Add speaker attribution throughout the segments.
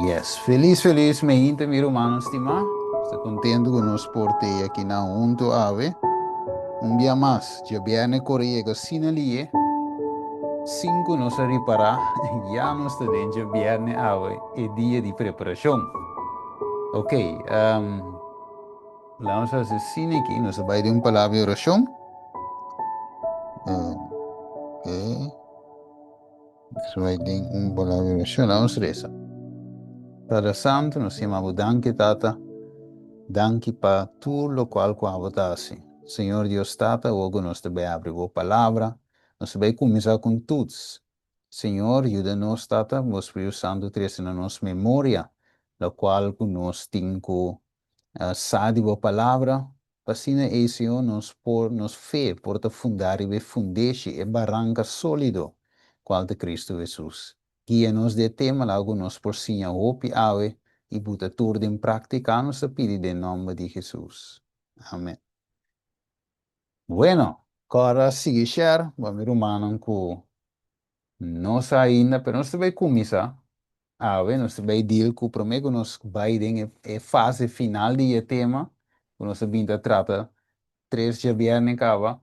Speaker 1: Yes, feliz, feliz, me inte mi romano stima. Estou contente con nos porte aqui na unto ave. Dia mais, já viene corriego sina lie. Cinco nos ripará, já nos está dentro viene ave e dia de preparação. Ok, vamos fazer sine aqui, nos vai de palavra de oração. Ok, nos vai de palavra de oração, vamos reza. Padre Santo, nos chamamos danke, Tata. Danke para tudo lo qual acontece. Senhor Deus Tata, hoje nós também abrimos a palavra, nós também começar com todos. Senhor, ajuda-nos, Tata, o Espírito Santo traz na nossa memória, lo qual nós temos que saber a palavra, para assim, Senhor, nos fé, por fundar e fundar e barranca sólido, qual de Cristo Jesus. Guia-nos de tema, logo nos por sinha hope ave, e bota tudo em prática, nos pede em nome de Jesus. Amém. Bueno, agora seguir share, vamos rumando com nós ainda, mas nós também começar. Nós também deal com o primeiro nós vai em fase final de tema, nós ainda trata três de viernes cava.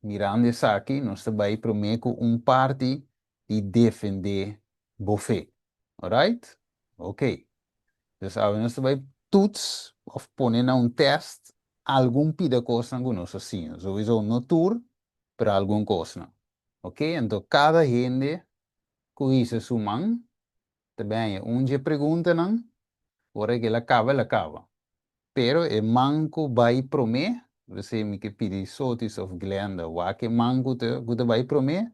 Speaker 1: Mirando isso aqui, nós também primeiro parte de defender bofé. Alright? Ok. Dus nós também toets of ponen na test algum pida coisa que nós assim. Sowieso no tour para algum coisa. Ok? Então cada gente conhece sua mão. Também onde pergunta não, ora que ela acaba. Pero e manco vai promer, você me que pedir sotis of glenda, wa que manco te vai promer,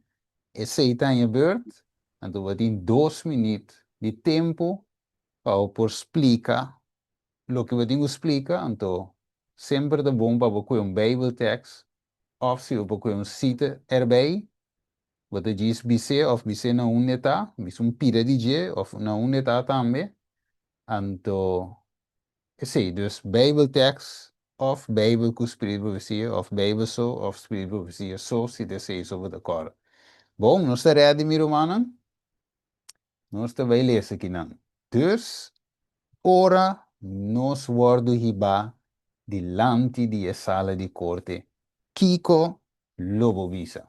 Speaker 1: e seita em beurt, então vai ter 2 minutos de tempo para por explicar lo que você explica, então sempre é bom para você um Bible text, ou se você cita erbij, você diz bise of bise na uneta, bis pira de je, of na uneta também, então sim, dus Bijbeltekst of Bijbel Profecia of Bijbel zo of Spirit Profecia zo zit er steeds over de kor. Bom, nós está ready, meu irmão? Nós está vai ler aqui não. Dus, ora nos wordo hiba dilante de sala de corte, Kiko lobo visa.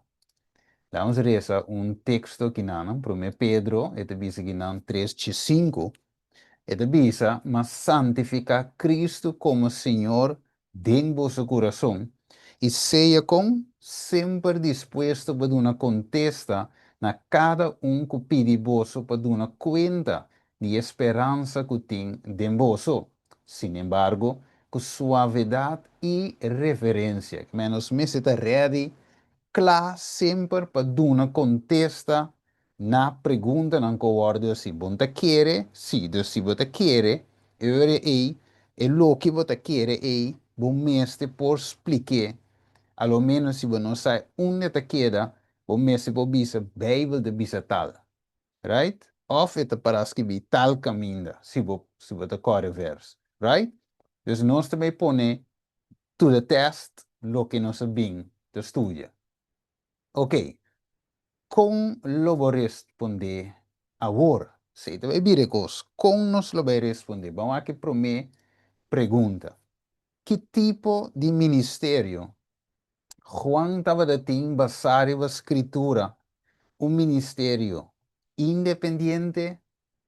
Speaker 1: Vamos ler texto aqui não, para Pedro, e visa aqui não 3:5. E bisa, mas santificar Cristo como Senhor em vosso coração e seja com sempre disposto para dar uma contesta na cada que pede vosso para dar uma conta de esperança que tem de vosso. Sin embargo, com suavidade e reverência, que menos me está ready, claro, sempre para dar uma contesta na pergunta não concordo se você quer, se você quer, eu e lo que você quer é, bom mestre por explicar, ao menos se você não sabe onde te queda, bom mestre por bisa Bíblia de bisa tal, right? Of het para escrever tal caminho, se você corre vers, right? Dus nós também põe to the test lo que nós sabemos de estudia. Ok. Com lo vou responder agora. Se te vai vir com nos lo vai responder. Vamos aqui para mim pergunta. Que tipo de ministério Juan estava de tem basado na escritura? Ministério independente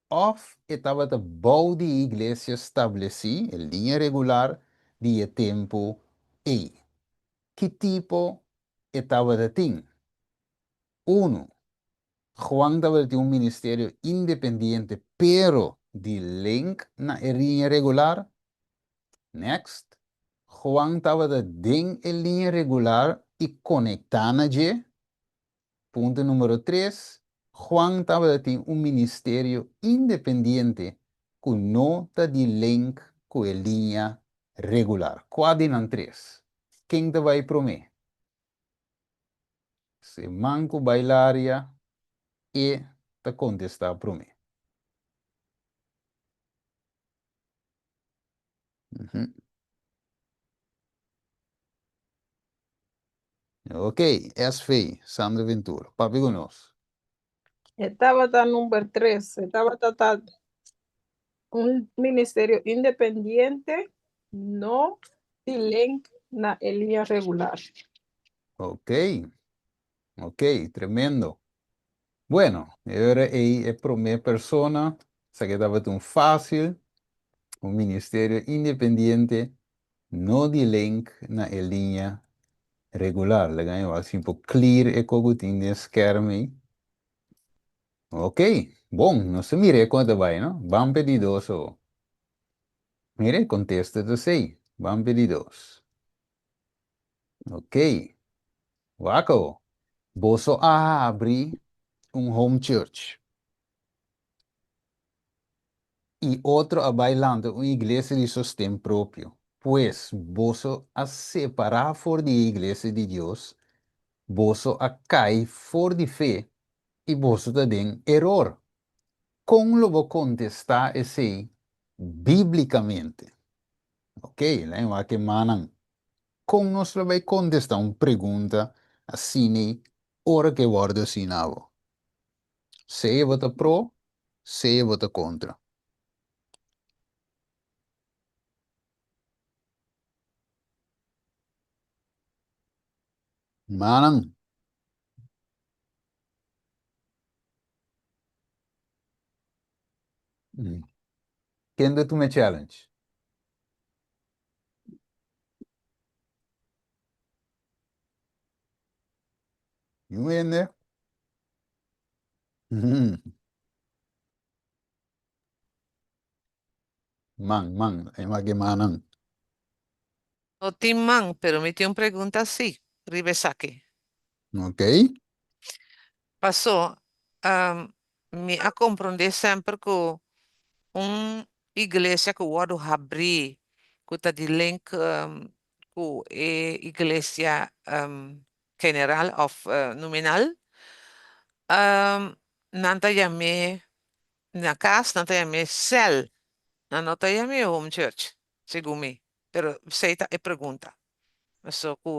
Speaker 1: ou estava de boa de igreja estabelecida, em linha regular, de tempo e? Que tipo estava de tem? Uno. Juan David tiene un ministerio independiente, pero de link na línea regular. Next. Juan David den en línea regular y conectana je. Punto número 3. Juan David tiene un ministerio independiente que no está de link con la línea regular. Quadinan 3. ¿Quién te va a prometer? Se manco bailaria y te contesta a prometer. Ok, es fe, Sandra Ventura. Papi conosco.
Speaker 2: Tabata número 3. Tabata un ministerio independiente, no link na línea regular.
Speaker 1: Ok, ok, tremendo. Bueno, agora aí é para minha persona, isso aqui estava tão fácil, um ministério independente, não de link na linha regular. Legal, assim, para clear e como tem nesse schermo aí. Ok, bom, não se mire quanto vai, não? Vamos pedir dois. Mire, contesta de sei. Vamos pedir dois. Ok, Waco, você abrir um home church. E outro a bailando uma igreja de sostém próprio. Pois, você a separar for de igreja de Deus, você a cai for de fé e você tem erro. Como vou contestar esse biblicamente? Ok, lembra que manan. Como nós vai contestar uma pergunta assim, hora que guarda sinavo. Se vota pro, se vota contra. Manan. Quem de tu me challenge? You in there? É uma que manan.
Speaker 3: No timán, pero me tiene una pregunta así, Ribesaque.
Speaker 1: Ok?
Speaker 3: Pasó, me a comprender sempre que uma igreja que o vado abrir, que está de link com a igreja general of nominal, nanta chame na casa, nanta chame cell, nanta chame home church, segundo me. Pero seita é pergunta. Só que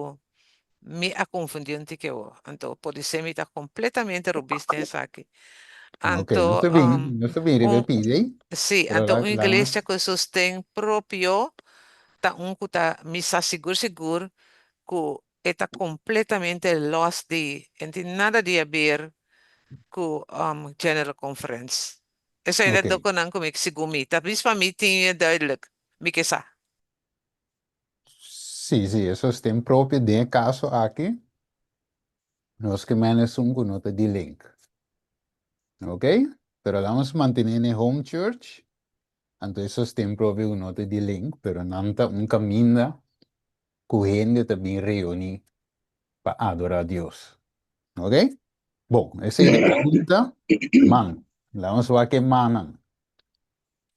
Speaker 3: me a confundiu que eu, então pode ser me está completamente robista nessa aqui.
Speaker 1: Ok,
Speaker 3: Então,
Speaker 1: não está bem,
Speaker 3: um,
Speaker 1: repete aí.
Speaker 3: sim,
Speaker 1: Pero
Speaker 3: então uma
Speaker 1: lá,
Speaker 3: igreja que sustém próprio, tá que tá me seguro que está completamente lost de, não tem nada de a ver com General Conference. Essa ainda
Speaker 1: ok.
Speaker 3: do que não comigo segumi, tá? Para mim tinha duidelijk, me que sa.
Speaker 1: Sim, sim, isso tem próprio de caso aqui. Nós que menos um com nota de link. Ok? Pero vamos manter em home church. Então, isso tem próprio nota de link, pero não está um caminho que a gente também reúne para adorar a Deus. Ok? Bom, essa é a pergunta. Man, vamos ver que manan.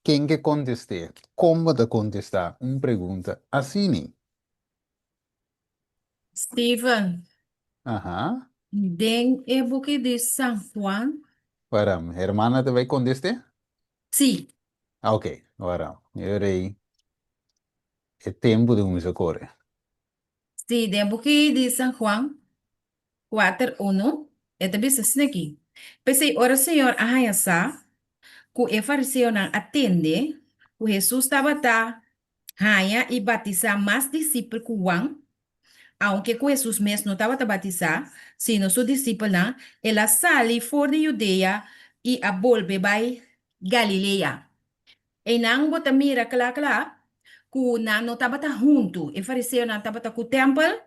Speaker 1: Quem que conteste? Como de contestar uma pergunta assim?
Speaker 4: Steven,
Speaker 1: Aham.
Speaker 4: den e book de San Juan.
Speaker 1: Para, hermana te vai contestar?
Speaker 4: Sí,
Speaker 1: Ah, ok. Agora, eu rei. É tempo de uma correr.
Speaker 4: sí, den book de San Juan 4:1. Ito bisa snaki. Pese ora Senhor ahayasa, ku e fariseu nang atende, ku Jesus tabata haya e batiza mais discípulos ku Juan, aunque ku Jesus mesmo não estava a batizar, sino su discípulo não, ela sali for de Judea e a volve by Galileia. E nang bota mira kala ku na no tabata junto, e fariseu na tabata ku temple,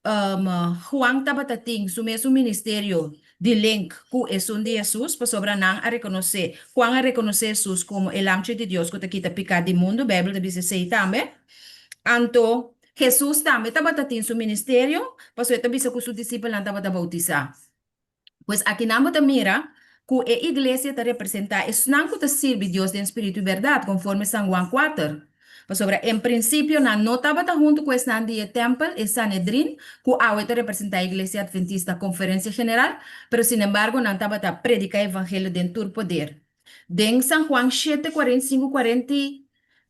Speaker 4: Juan tabata ting su ministerio de link ku esun de Jesus, pa sobra nang a reconocer, Juan a reconocer Jesus como el amche de Dios que te quita picar di mundo, Bible te dice sei tambe. Anto, Jesus tambe tabata ting su ministerio, pa so eta bisa ku su discípulo na tabata bautizar. Pues aquí namo te mira que a iglesia te representa es nanco te sirve Dios de espíritu y verdad, conforme San Juan 4. Pues sobre, en principio, na no estaba junto con esta de templo, es Sanedrín, que ahora te representa a iglesia adventista, conferencia general, pero sin embargo, no estaba a predicar evangelio dentro del poder. Den San Juan 7, 45, 40,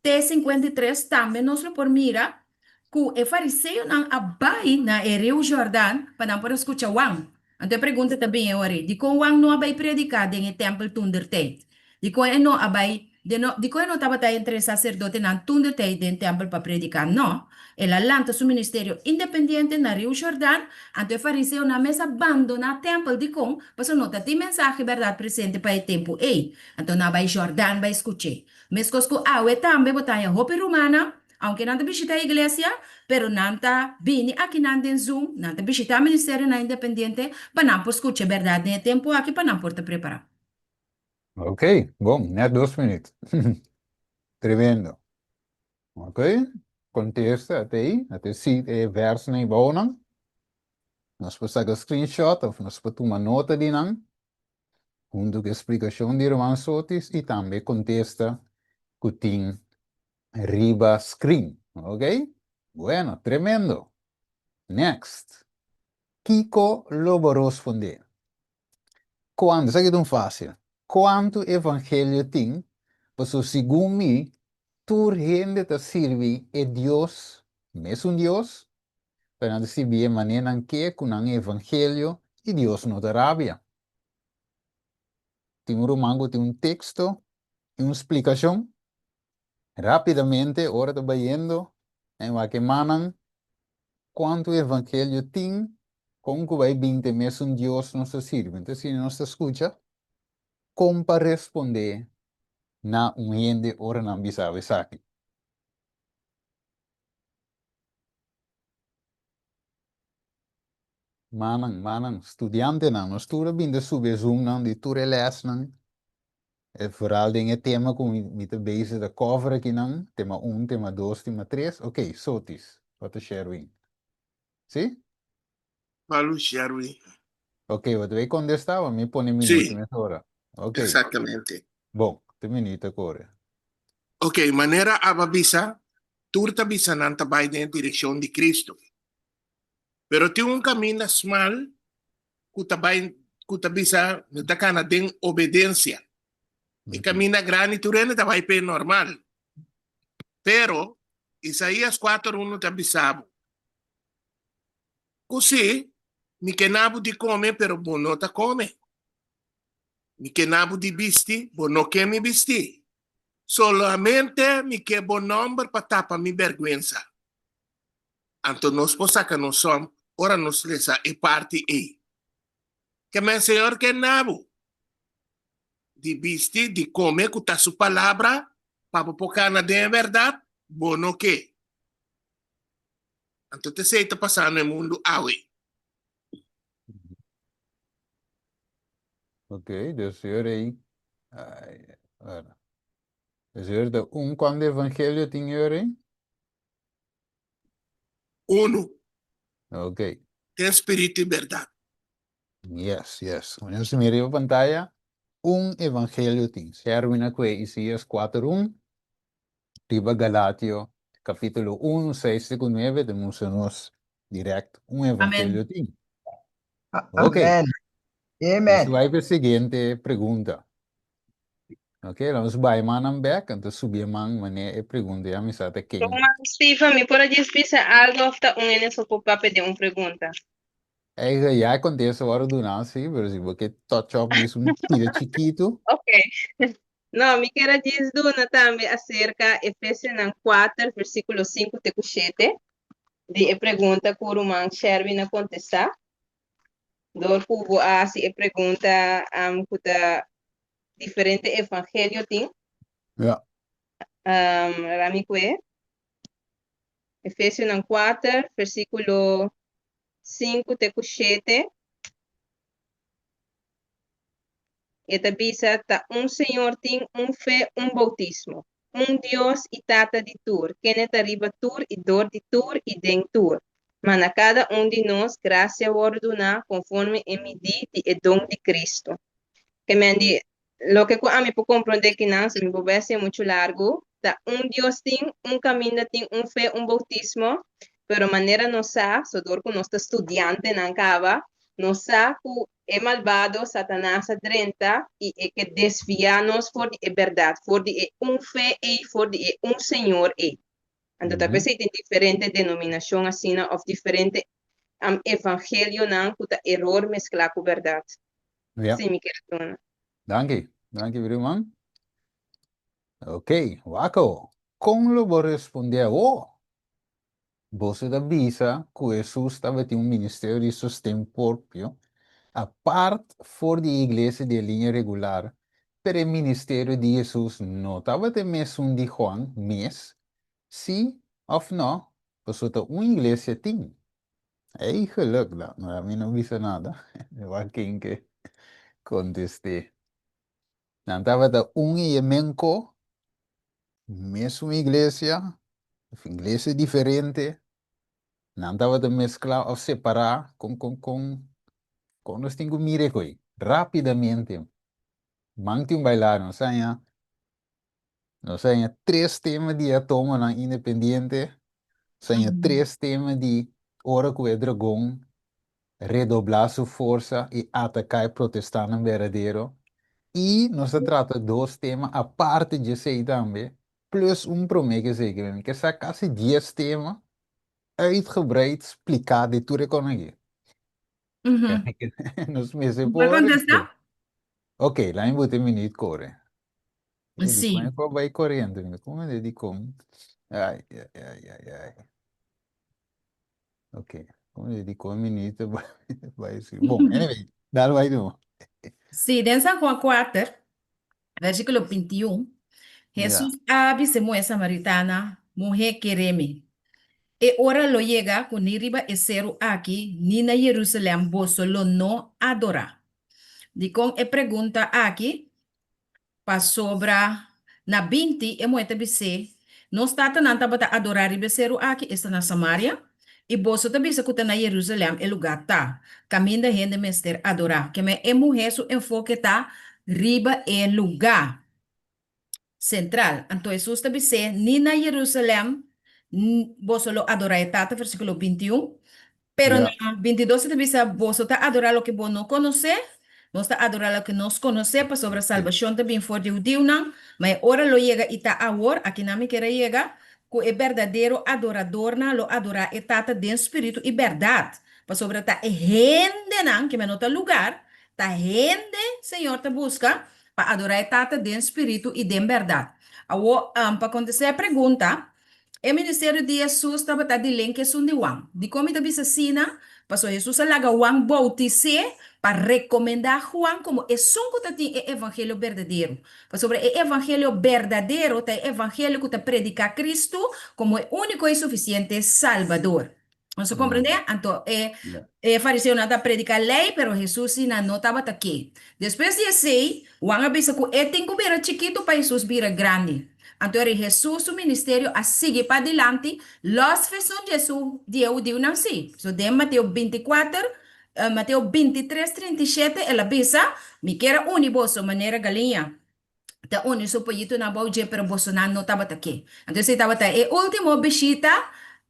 Speaker 4: T53, también nos lo por mira, que el fariseo nan abai na el río Jordán, para não por escuchar Juan. Então pergunta também ori, di kon wang no abay predicar em templo tunderteit. Di kon no abay di kon no tabata entre sacerdote nan tunderteit den templo para predicar, no. Ela lanta su ministerio independiente na Rio Jordán, ante fariseu na mesa abandona templo di kon, paso nota ti mensaje verdad presente para el tempo ei. Então na bay Jordán vai escuche. Mescosco awe tambe botaya hope romana, aunque não te visita a igreja, pero nanta vini aqui nanta em Zoom, nanta visita o Ministério na Independiente, para não por escutar verdade no tempo aqui, para não por te preparar.
Speaker 1: Ok, bom, net 2 minutos. Tremendo. Ok, contesta até se verso nem bom não. Nós podemos screenshot ou nós podemos tomar nota de não. Junto com a explicação de Roman Sotis e também contesta que tem riba screen. Ok? Bueno, tremendo. Next. Kiko Lobo responder. Quando, isso aqui é tão fácil. Quanto evangelho tem, porque segundo mim, tu gente te serve é Deus, mesmo Deus, para decidir a maneira em que com um evangelho e Deus não te rabia. Tem romango, tem texto, e uma explicação. Rapidamente, ora te vendo, em que manan, quanto evangelho tem, como que vai vir mesmo Deus não se serve. Então, se não se escuta, como para responder na gente ora não sabe sabe. Manang, estudiante não estuda bem de subir Zoom não, de tudo les não. É vooral dingen tema com met de base da cover aqui não, tema 1, tema 2, tema 3. Ok, sotis, wat is sharing? Sim?
Speaker 5: Paulo Sherwin.
Speaker 1: Ok, wat wij contestavam, me põe minuto
Speaker 5: Sim,
Speaker 1: nessa hora. Ok,
Speaker 5: exatamente.
Speaker 1: bom, tem minuto agora.
Speaker 5: Ok, maneira ababisa, turta bisa nanta vai na direção de Cristo. Pero tem caminho mal, kuta bisa, nita kana den obedência. E caminho grande, turene ta vai pe normal. Pero, Isaías 4:1 ta bisabo. Così, mi kenabo di come, pero bono ta come. Mi kenabo di bisti, bono che mi bisti. Solamente mi che bon nombre pa tapa mi vergüenza. Anto nos posaka no som, ora nos lesa e parti e. Que men Senhor que nabo. Di bisti, di come, cuta su palabra, papo pocana de verdad, bono que. Anto te sei ta passando no mundo awe.
Speaker 1: Ok, dus hier aí. Dus hier de quando evangelho tem hier aí?
Speaker 5: Uno,
Speaker 1: Ok,
Speaker 5: tem espírito e verdade.
Speaker 1: yes. Wanneer ze meer op pantalla, evangelho tem. Serve que Isaías 4:1, Riba Galatio, capítulo 1, 6-9, temos direct evangelho tem. Ok,
Speaker 6: Amén.
Speaker 1: nós
Speaker 6: Amen.
Speaker 1: vai para a seguinte pergunta. Ok, vamos vai manam back, então subir man mané pergunta a misa te quem.
Speaker 7: Stephen, ¿me puede decir algo hasta un en eso para pedir una pregunta?
Speaker 1: Já acontece agora do não, sim, pero se você touch up disso tira chiquito.
Speaker 7: Ok. No, me quiero decir una también acerca de Efesios 4, versículo 5 te 7. De pregunta que o man Sherwin a contestar. Dor cubo así e pregunta kuta diferente evangelio tin.
Speaker 1: Ja.
Speaker 7: Rami kwe. Efesios 4, versículo 5 te 7. Esta bisa ta Senhor tem fé, bautismo. Deus e tata de tur. Quem está riba tur e dor de tur e den tur. Mas a cada de nós, graça ordena conforme a medida e dom de Cristo. Que me andi, lo que a mim por compreender que não, se me vai ser muito largo, tá Deus tem caminho, tem fé, bautismo, pero maneira nossa, só dor com nossa estudante não acaba, nossa é malvado, Satanás adrenta e é que desvia-nos por a verdade, por de fé e por de Senhor e. Então, talvez tem diferente denominação assim, ou diferente am evangelio nan kuta error mezcla com verdade.
Speaker 1: Ja,
Speaker 7: Sim, me quero dona.
Speaker 1: danke. Danke, Bruman. Ok, Waco. Como lo vou responder? Oh, você da visa que Jesus estava tendo um ministério de sustento próprio, a parte for de igreja de linha regular, pero o ministério de Jesus não estava de mesmo de Juan, mas, sim of não, você tá uma igreja tem. É geluk dan, maar a mim não visa nada. Eu acho que contestei. Não estava da emenco, mesma igreja diferente. Não estava de mesclar ou separar com nós temos miracle. Rapidamente. Mangti um bailar, não sei, três temas de atoma na independiente, sei, três temas de hora que o dragão redoblar sua força e atacar e protestar no verdadeiro. E não se trata de dois temas, a parte de sei também, plus promessa que essa quase 10 temas uitgebreid explicado de toda a economia.
Speaker 4: Uhum.
Speaker 1: Nos meses
Speaker 4: Vai
Speaker 1: por
Speaker 4: contestar?
Speaker 1: ok, lá em bote minuto corre. E depois
Speaker 4: Sim.
Speaker 1: vai correndo, como eu digo, ai, ai, ai, ai, ai. Ok, como eu digo, minuto vai ser. Bom, anyway, dá vai não.
Speaker 4: Sim, em São João 4, versículo 21,
Speaker 1: Yeah,
Speaker 4: Jesús avise mujer samaritana, mujer quereme. E ora lo llega con riba e cero aqui, ni na Jerusalém, vos lo no adora. Di con e pregunta aqui, pa sobra na 20, e mueta bise, não está tananta bata adorar riba cero aqui, está na Samaria, e vos ta bise kuta na Jerusalém, e lugar tá, caminho da gente mester adorar, que me e mujer su enfoque tá riba e lugar central. Então, Jesus está dizendo, ni na Jerusalém, vos solo adorar tata, versículo 21. Pero
Speaker 1: yeah,
Speaker 4: na 22 está dizendo, vos está adorar lo que vos não conhece, nós está adorar lo que nos conhece, para sobre a
Speaker 1: ok,
Speaker 4: salvação também for de judeu, não. Mas ora lo llega e está agora, aqui na me quer llegar, que é verdadeiro adorador, na lo adorar e tata de espírito e verdade. Para sobre tá e gente, não, que me nota lugar, tá gente, Senhor, te busca, para adorar e tata de espírito e de verdade. Para acontecer a pergunta, o Ministério de Jesus estava de link sun de Juan. De como está assassina, pastor Jesus alaga Juan bautice para recomendar Juan como é sunco tem o evangelho verdadeiro. Para sobre o evangelho verdadeiro, tem o evangelho que está predica Cristo como o único e suficiente Salvador. Você compreende? Então,
Speaker 1: yeah,
Speaker 4: fariseu não está predicar lei, pero Jesus não estava aqui. Depois de assim, Juan avisa que ele tem que vir chiquito para Jesus vir grande. Então, Jesus, o ministério, a seguir para adelante, los feições de Jesus, Deus não sei. So, de Mateus 24, Mateus 23, 37, ela avisa, me quer uniboso, maneira galinha. Da uni so po ito na bau je pero Bolsonaro no estaba aqui. Então se estava e último visita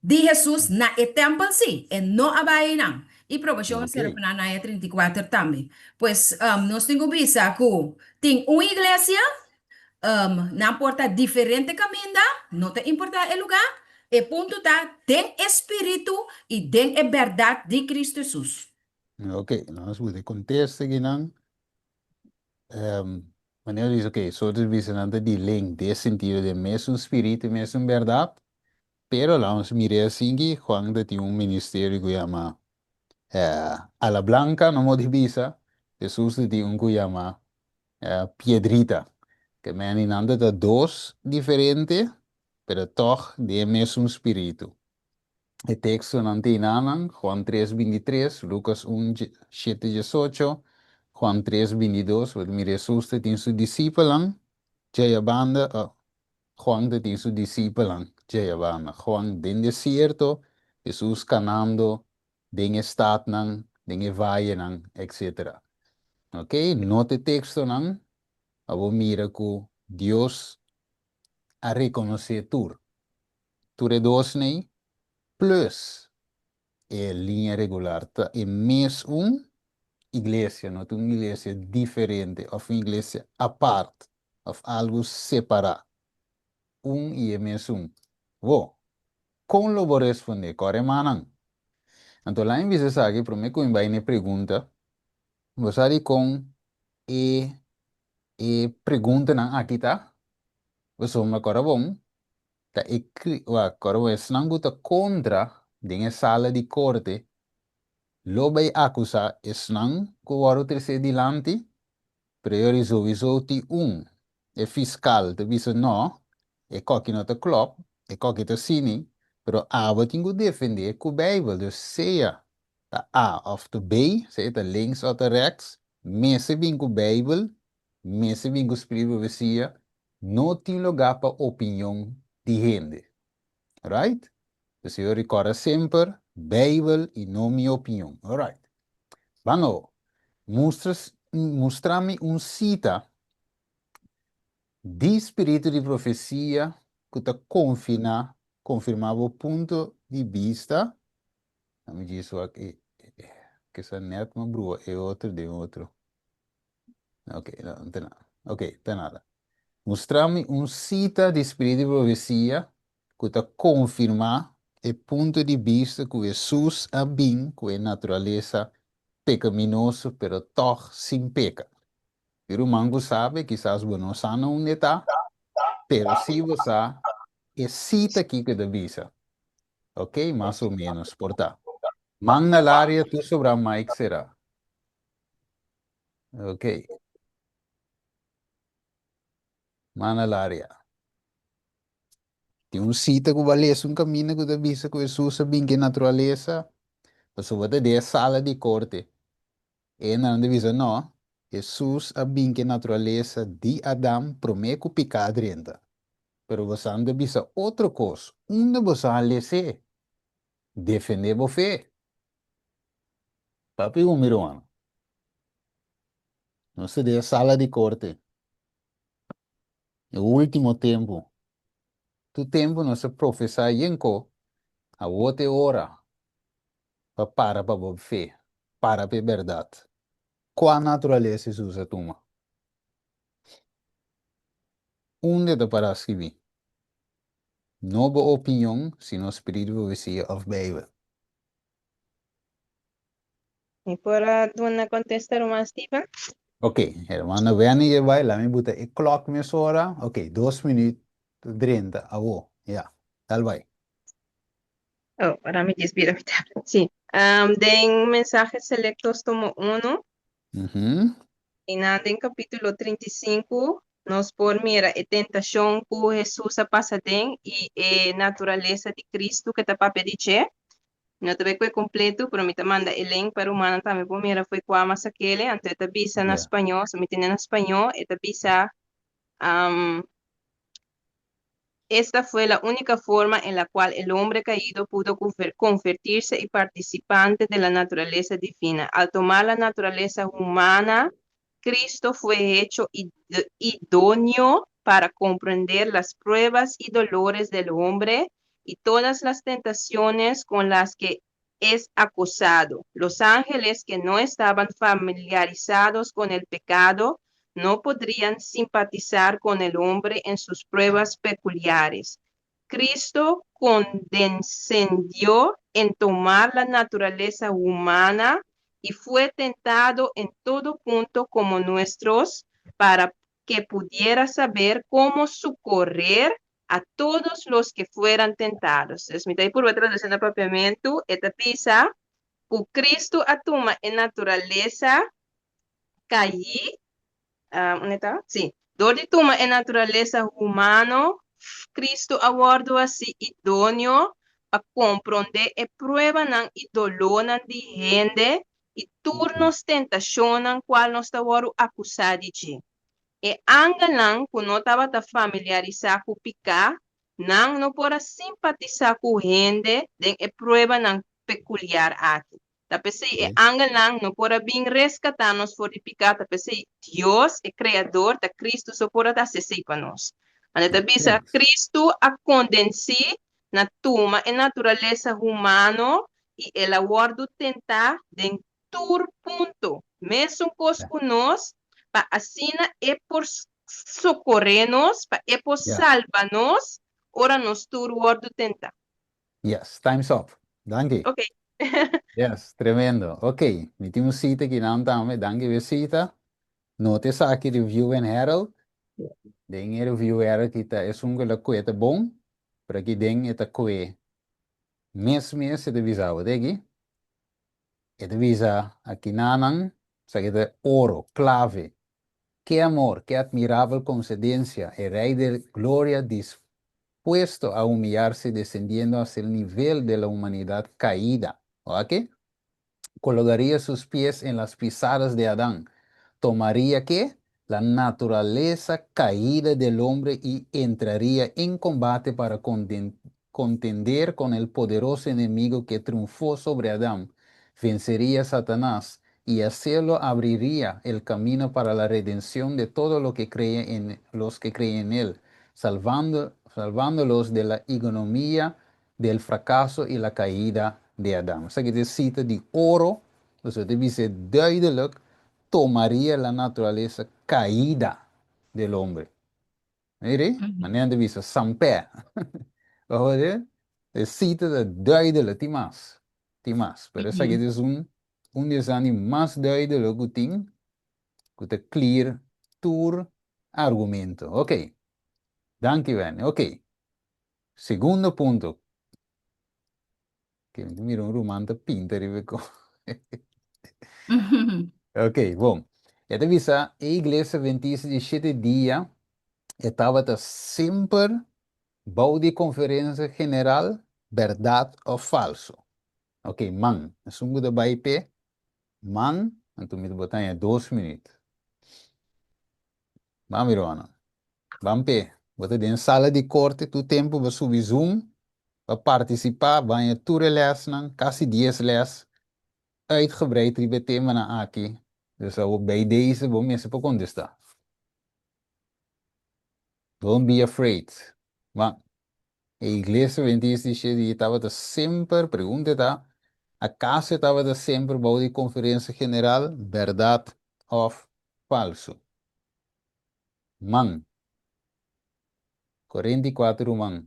Speaker 4: de Jesus na e temple si, e no abai não. E provação
Speaker 1: ok,
Speaker 4: será para na 34 também. Pois nós temos visa que tem uma igreja na porta diferente caminho, não te importa o lugar, e ponto tá, tem espírito e tem a verdade de Cristo Jesus.
Speaker 1: ok, nós vamos contestar que não. Maneira diz, ok, só de visitante de link, desse sentido de mesmo espírito, mesmo verdade, pero lá nos mire assim que quando tem ministério que chama a la blanca, no modibisa, Jesus tem que chama piedrita, que me aninando de dois diferentes, pero toch de mesmo espírito. O texto não tem nada, Juan 3:23, Lucas 1:7-18, Juan 3:22, wat mire Jesus tem su discípulos, Jaya banda, Juan tem su discípulos, Jaya banda, Juan den desierto, Jesus canando, den estad nang, den valle nang, etc. Ok, note texto nang, abo mira que Dios a reconocer tu redos nei, plus linha regular, tá? E mesmo igreja, não é uma igreja diferente, ou uma igreja à parte, ou algo separado. E é mesmo. Vou, como eu vou responder? Corre, manang. Então, lá em vez de para mim, quando vai na pergunta, você ali com e pergunta na aqui, tá? Você agora bom, tá? Agora você não está contra a sala de corte, lo vai acusar, não que o outro terceiro dilante, priorizou ti é fiscal, te diz não, é que não te klopt, é que te sini, pero aba tingu defender que o Bijbel, dus seja de A of de B, seja de links of de rechts, mensen vingu Bijbel, mensen vingu Escritura, não tem lugar para opinião de gente, right? Dus eu recordo sempre, Bijbel e não minha opinião, alright? Vamos, mostra-me cita de espírito de profecia que te confirmava o ponto de vista. Me diz aqui, que essa net, uma brua, é outro de outro. Ok, não tem nada. Ok, tem nada. Mostrar-me cita de espírito de profecia que te confirma o ponto de vista que Jesus é bem, com a natureza pecaminosa, pero toch sem peca. Pero o mango sabe, quizás não sabe onde está, pero se você cita aqui que avisa, ok? Mais ou menos, portanto. Magna l'aria, tu sobra Mike será. Ok. Magna l'aria. Tem cita que vale um caminho que avisa que Jesus bem que natureza, você vai ter a sala de corte. E não avisa não. Jesus a bem que natureza de Adão promete picar renda. Pero você não avisa outra coisa. Onde você vai defender a fé. Papi, meu irmão. Não se dê sala de corte. No último tempo. Tu tempo não se professar yenko. A outra hora. Para a fé. Para a verdade. Qual a natureza Jesus a toma? Onde te para escrever? Não boa opinião, sino espírito profecia of Bible.
Speaker 7: E para dona contestar mais, Stephen?
Speaker 1: Ok, hermano, vean y vai, la me buta e clock me hora. Ok, 2 minutos 30, avo, ya, tal vai.
Speaker 7: Oh, para me desviar. Sí. Den mensajes selectos tomo 1. Y nada, en capítulo 35, nos por mira, tentación que Jesús a pasaden y naturaleza de Cristo que te pape dice. No te veo completo, pero me te manda el link para humana también, por mira, fue cuama saquele, antes te visa en
Speaker 1: Yeah.
Speaker 7: español, se me tiene en español, y te visa, esta fue la única forma en la cual el hombre caído pudo convertirse y participante de la naturaleza divina. Al tomar la naturaleza humana, Cristo fue hecho idóneo para comprender las pruebas y dolores del hombre y todas las tentaciones con las que es acosado. Los ángeles que no estaban familiarizados con el pecado no podrían simpatizar con el hombre en sus pruebas peculiares. Cristo condescendió en tomar la naturaleza humana y fue tentado en todo punto como nuestros para que pudiera saber cómo socorrer a todos los que fueran tentados. Es mi por traducción propiamente, esta pisa, Cristo atuma en naturaleza caí, ¿dónde está? Sí. Donde toma en naturaleza humano, Cristo abordo así idóneo a comprender e prueban y dolonan de gente y turnos tentacionan cual nos está acusado de. E angalang que não estava familiarizado com picar, não pode simpatizar com gente, den é prova não peculiar aqui. Tá pensei, e angalang não pode vir resgatar-nos por picar, tá pensei, Deus é criador, tá Cristo só pode dar se para nós. Mas tá pensei, Cristo a condensar na tuma e natureza humana e ele aguardo tentar den tur ponto. Mesmo com nós, para asina é por socorrer-nos, para é por salvar-nos, ora nos tur word tenta.
Speaker 1: Yes, time's up. Dank je.
Speaker 7: Ok.
Speaker 1: Yes, tremendo. Ok, metimos cita aqui não também, danke visita. Notice aqui review and Herald. Den review Herald kita é um golo coeta bom, para que den eta coe. Mês se divisava daqui. E divisa aqui nanang, sa kita oro, clave. Qué amor, qué admirable coincidencia. El Rey de Gloria dispuesto a humillarse descendiendo hasta el nivel de la humanidad caída. ¿Ok? Colocaría sus pies en las pisadas de Adán. Tomaría ¿qué? La naturaleza caída del hombre y entraría en combate para contender con el poderoso enemigo que triunfó sobre Adán. Vencería a Satanás y hacerlo abriría el camino para la redención de todo lo que cree en los que creen en él, salvándolos de la ignominia del fracaso y la caída de Adán. O sea que de cita de oro, dus het dice duidelijk, tomaría la naturaleza caída del hombre. Mire, manera de visa, sampe. Hoor de cita de duidelijk, timas. Pero essa aqui é design mais duidelijk, que tem, que clear, tour, argumento. Ok, dankjewel. Ok, segundo ponto. Que mira um romance pinta, Ok, bom. Esta visa, a igreja 27 dias estava sempre bom de conferência general, verdade ou falso. Ok, man. É um de baipé. Man, então me botar em 2 minutos. Vamos, Mirona. Vamos, pé. Bota dentro sala de corte, tu tempo para subir Zoom, para participar, vai tu les, quase 10 les, uitgebreid die thema na aqui. Dus bij deze, vou mensen para contestar. Don't be afraid. Maar a igreja adventista estava sempre, pergunta tá, acaso estava sempre para de conferência general, verdade ou falso? Man, 44 man.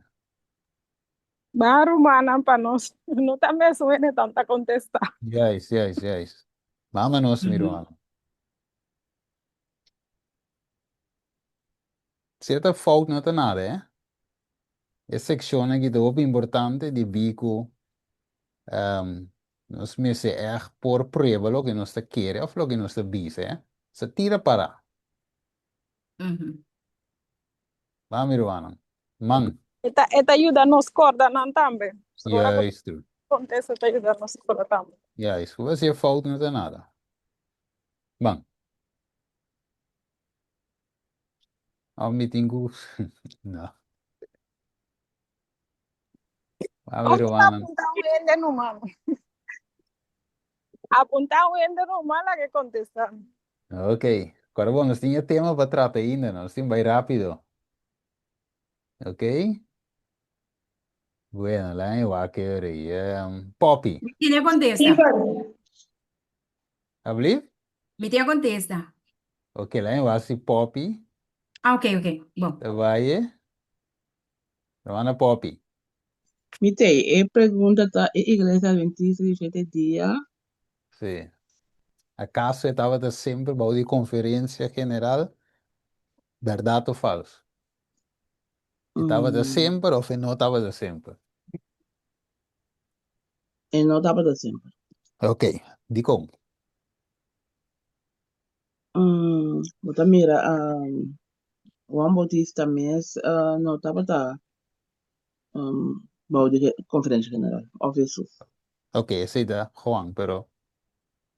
Speaker 2: Baru manam para nós. Não tá me suene tanta contestar.
Speaker 1: Yes. Vámonos, mi hermano. Certa fout não tem nada, É sezione que é importante de bico, nós mese por prueba lo que nós quer ou lo que nós vise, Se tira para. Vamos, mi hermano. Man.
Speaker 2: Esta ajuda nos corda não também. Agora
Speaker 1: Juist.
Speaker 2: contesta esta ajuda nos corda também.
Speaker 1: Juist. Hoe was je fout niet aan nada? Bang. Al meeting No. A ver, Romanan.
Speaker 2: Apuntar um ende no mano. Apuntar um ende no mano que contestar.
Speaker 1: Ok. Agora, bom, nós tínhamos tema para tratar ainda, nós tínhamos bem rápido. Ok? Bueno, lá eu a querer. Poppy.
Speaker 4: Mi tía contesta.
Speaker 1: Abli?
Speaker 4: Mi tía contesta.
Speaker 1: Ok, lá eu acho Poppy.
Speaker 4: Ah, ok. Bom.
Speaker 1: Vai. Romana Poppy.
Speaker 6: Mitei, e pergunta tá, e igreja adventista de 7 dias?
Speaker 1: Sim. Acaso estava sempre para de conferência general, verdade ou falso? Estava sempre ou não estava sempre?
Speaker 6: E não dá para sempre.
Speaker 1: Ok, di como?
Speaker 6: Bota mira, Juan Bautista mês, não dá para de conferência general, of Jesus.
Speaker 1: Ok, esse é Juan, pero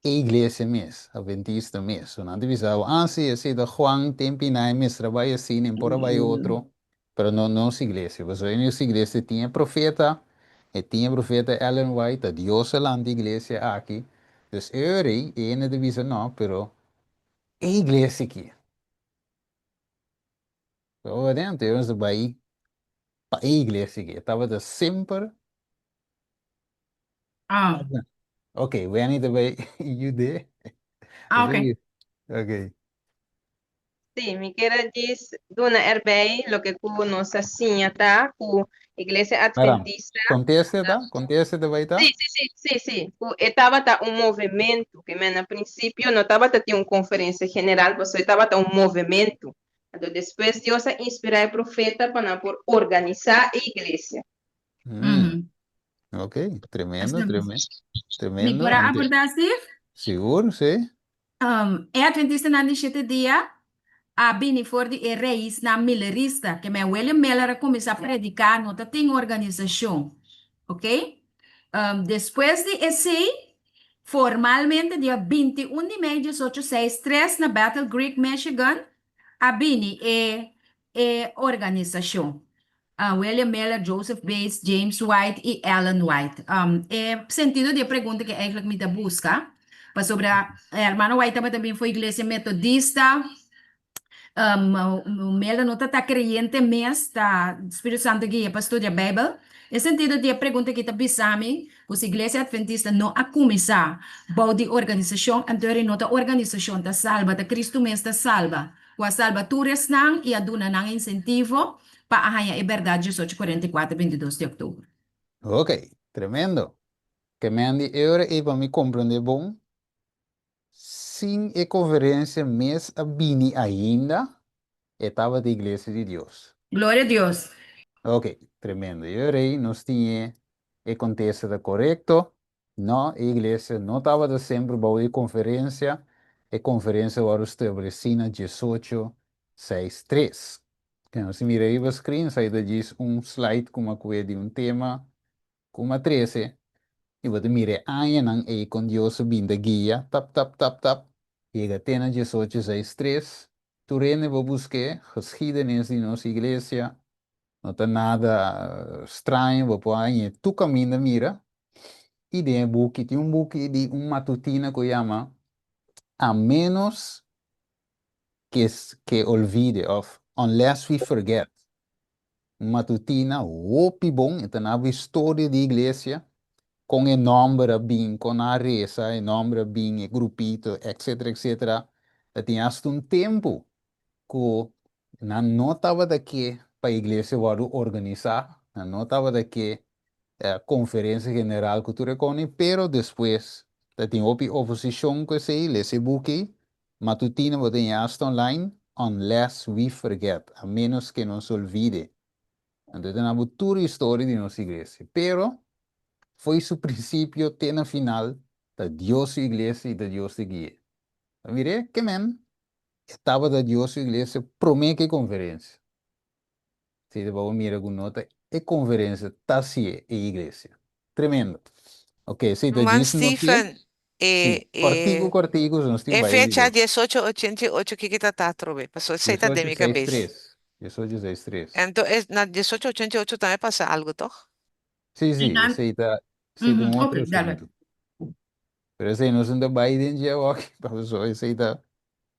Speaker 1: a igreja mesmo, adventista mesmo. Não divisão, sim, esse é Juan, tempo e mês trabalha assim, nem por vai outro, pero não é igreja. Você vê, essa igreja tinha profeta Ellen White, a Deus lá na igreja aqui. Dus Uri, ene divisão não, pero a igreja aqui. So, dentro, eu não vai para a igreja aqui. Estava sempre.
Speaker 4: Ah,
Speaker 1: Ok, we need to be you there.
Speaker 4: ok.
Speaker 1: Ok.
Speaker 7: Sí, me quiero decir, dona erbij, lo que nos hacía, ku Iglesia
Speaker 1: Maram,
Speaker 7: Adventista.
Speaker 1: conteste, tá? Conteste de vai, tá?
Speaker 7: Sí. Estaba un movimiento, que en principio no estaba una conferencia general, pues estaba un movimiento. Entonces, después Dios inspiró al profeta para por organizar la iglesia.
Speaker 1: Hum, ok, tremendo,
Speaker 4: Assim,
Speaker 1: tremendo,
Speaker 4: me
Speaker 1: tremendo.
Speaker 4: cura a verdade,
Speaker 1: Seguro, sim?
Speaker 4: é Adventista na de 7 dia, a bini for de reis na milerista, que me William Miller começa a predicar, não tem organização, ok? Depois de esse, formalmente, dia 21 de maio de 1863, na Battle Creek, Michigan, a bini é organização. William Miller, Joseph Bates, James White e Ellen White. É sentido de pergunta que eigenlijk me busca, mas sobre a irmã White também foi igreja metodista, o Miller não está crente mesmo, tá Espírito Santo guia para estudar a Bíblia. É sentido de pergunta que está pensando, os igrejas adventistas não a começar, de organização, então não a organização está salva, tá Cristo mesmo está salva. O salva todos não e a dona não incentivo para a verdade 1844, 22 de outubro.
Speaker 1: Ok, tremendo. Que me andi euro e para me compreender bom, sim e conferência mês a bini ainda, estava da Igreja de Deus.
Speaker 4: Glória a Deus.
Speaker 1: Ok, tremendo. Eu rei, nós tinha e contexto da correto, não, a igreja não estava sempre boa em conferência, e conferência era estabelecida 1863. Então, se mira aí o screen, sai diz slide com uma coisa de tema, com uma 13, e você mira aí e com Deus subindo guia, tap, tap, tap, tap, e a tena 1863, tu rende vou buscar geschiedenis de nossa igreja, não tem nada estranho, vou pôr aí, tu caminha, mira, e tem um book de matutina que chama A Menos que Olvide, of Unless We Forget. Matutina, opi bom, então a história da igreja, com o nome bem, com a reza, o nome bem, o grupito, etc, etc. Tem hasta tempo que não estava daqui para a igreja organizar, não estava daqui conferência general que tu reconhece, pero depois tem oposição que sei, esse book, matutina você tem hasta online, unless we forget, a menos que não se olvide. Então, temos toda a história de nossa igreja, pero foi o princípio até na final da Deus igreja e da Deus de guia. Mire, que men, estava da Deus igreja, promete conferência. Se você mira com nota, é conferência, tá se é igreja. Tremendo. Ok, se está
Speaker 3: Man,
Speaker 1: dizendo aqui,
Speaker 3: Stephen,
Speaker 1: sim, cortigo, nós temos
Speaker 3: é
Speaker 1: baile
Speaker 3: fecha
Speaker 1: de
Speaker 3: 1888 que kita tatrobe, passou aceita de minha cabeça.
Speaker 1: 1863. 1863.
Speaker 3: Então, na 1888 também passa algo, toch?
Speaker 1: Sim, esse é um outro
Speaker 4: Ok, dale.
Speaker 1: assunto. Pero esse nós não Biden já ok, passou, esse é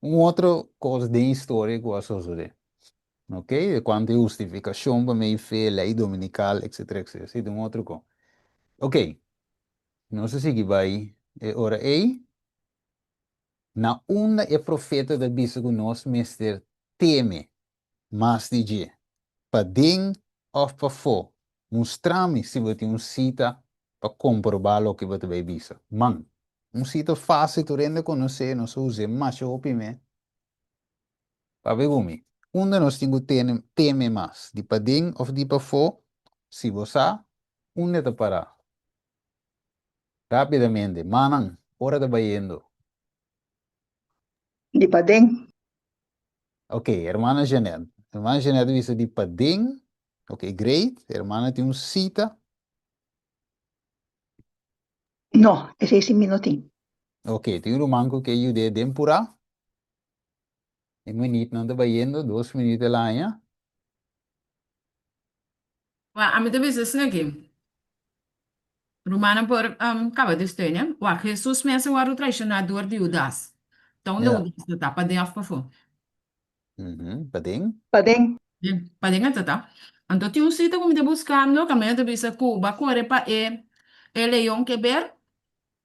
Speaker 1: um outro coisa de história que eu acho sobre. Ok? Quanto a justificação para mim, fé, lei dominical, etc, etc. Esse é um outro coisa. Ok, não sei se vai, ora aí, na onda é profeta da bisa que nós, mestre, teme, mas de para dentro ou para fora, mostrar-me se você tem cita para comprovar o que você vai bisa. Man, cita fácil, tu rende conhecer, não se usa, mas eu opino, para ver como. Onde nós temos teme mais, de para dentro ou de para fora, se você, onde está parar? Rapidamente, manan, hora de bayendo.
Speaker 6: Di Padeng.
Speaker 1: Ok, hermana Jeanette. Hermana Jeanette dice de Pading. Ok, great. Hermana tiene un cita.
Speaker 6: No, è 6 minuti.
Speaker 1: Ok, tiene un manco que yo de tempura. E minute não está bayendo, 2 minutos lá, hein?
Speaker 4: A mim também é aqui. Romana por acaba de estranha. O Jesus mesmo era o traicionador de Judas. Então,
Speaker 1: Yeah.
Speaker 4: Judas está para dentro, por favor.
Speaker 1: Pading.
Speaker 6: Padeng.
Speaker 4: Para dentro, tá? Então, tinha um sítio como de buscando, caminho de bisa Cuba, corre para Leão que ver.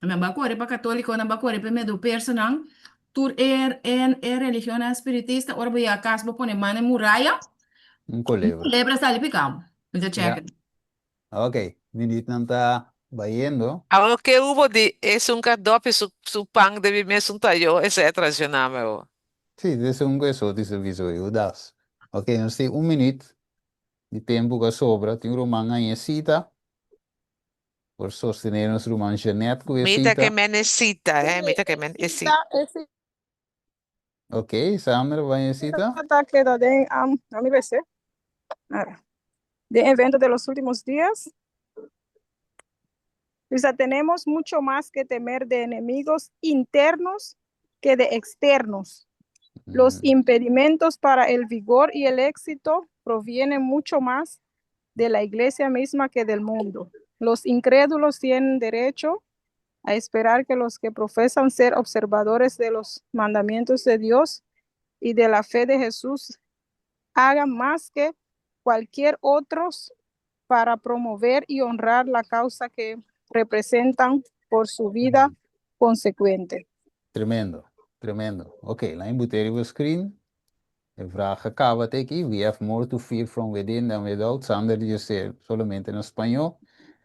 Speaker 4: Não vai correr para católico, não vai correr para medo persa, não. tur religión espiritista, ora voy a casa, voy a poner mano en muralla,
Speaker 1: culebra.
Speaker 4: lebra está picado. Entonces,
Speaker 1: Ya.
Speaker 4: check.
Speaker 1: Ok, minuto não está vaiendo.
Speaker 3: Algo que hubo de es un cardope su pan de bimes un tallo, ese tradicional, o.
Speaker 1: Sim, desse coisa de serviço eu das. Ok, nós temos minuto de tempo que sobra. Tem um romano aí cita. Por sostener nosso romano Jeanette com a
Speaker 3: Mita que
Speaker 1: cita.
Speaker 3: me necesita, mita que me necesita.
Speaker 2: Ese
Speaker 1: Ok, Sandra vai em cita.
Speaker 2: ataque de a mi BC, de evento de los últimos días. Dice, tenemos mucho más que temer de enemigos internos que de externos. Los impedimentos para el vigor y el éxito provienen mucho más de la iglesia misma que del mundo. Los incrédulos tienen derecho a esperar que los que profesan ser observadores de los mandamientos de Dios y de la fe de Jesús hagan más que cualquier otros para promover y honrar la causa que representan por su vida consecuente.
Speaker 1: Tremendo, tremendo. Ok, lá em Buterio screen. A vraag acaba aqui. We have more to fear from within than without. Sander disse solamente em espanhol.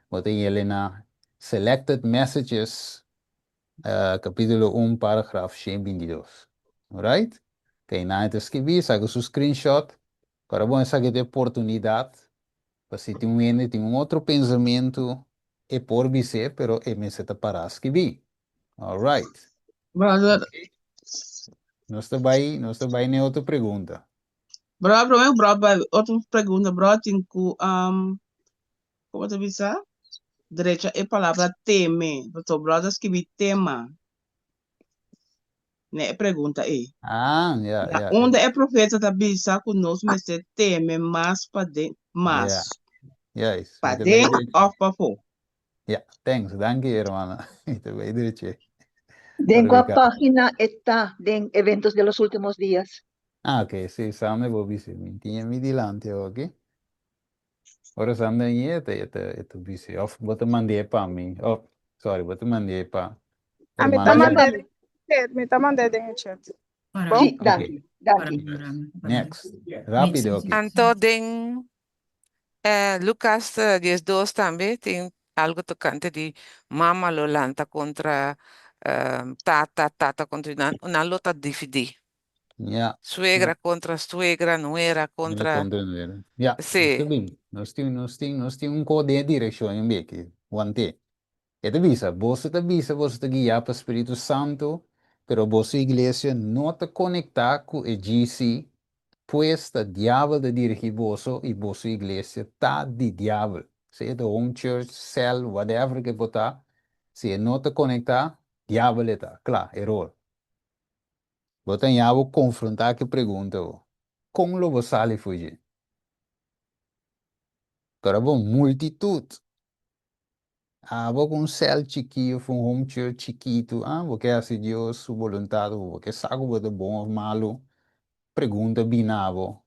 Speaker 1: Wat in Helena Selected Messages, capítulo 1, parágrafo 122. Alright? Ok, na então escrevi, saca seu screenshot. Agora, bom, essa aqui é a oportunidade. Para se tem um outro pensamento, é por você, pero é me seta para escrever. Alright.
Speaker 6: Brother,
Speaker 1: Nós está bem, outra pergunta.
Speaker 6: outra pergunta, bro, tem como te bisa? Derecha é palavra teme. Então, brother, escrevi tema. Né, pergunta aí.
Speaker 1: Yeah.
Speaker 6: Onde é profeta da bisa conosco, mas se teme mais para dentro, mais.
Speaker 1: Yes.
Speaker 6: Para dentro ou para fora.
Speaker 1: Yeah, thanks. Danke, hermana. Te voy derecho.
Speaker 8: ¿En qué página está de eventos de los últimos días?
Speaker 1: Ok, sí, Samme vou vise. Tinha me delante, ok? Ora Samme aí, este vise. Of, bota mandei para mim. Oh, sorry, bota mandei para
Speaker 2: A mí
Speaker 1: hermana.
Speaker 2: me está mandando en el chat.
Speaker 4: Para,
Speaker 8: Sí,
Speaker 1: Ok.
Speaker 8: Daki.
Speaker 1: Next. Rápido, ok.
Speaker 3: Anto den Lucas 10:2 também tem algo tocante de mama lolanta contra tata contra una luta dividir.
Speaker 1: Yeah.
Speaker 3: Suegra contra suegra, nuera contra.
Speaker 1: Yeah,
Speaker 3: Sì.
Speaker 1: bem. Nós temos código de direção em que ontem. E te visa, você te guiar para o Espírito Santo, pero você igreja não te conectar com o GC, pois o diabo te dirige você e você igreja está de diabo. Seja de home church, cell, whatever que botar, se não te conectar, diabo está. Claro, error. Botar em algo confrontar que pergunta, como lo você sale fugir? Agora, bom, multitude. Vou com um céu chiquinho, um home church chiquito. Vou que assim Deus, sua vontade, vou que sabe o que é bom ou malo. Pergunta binavo.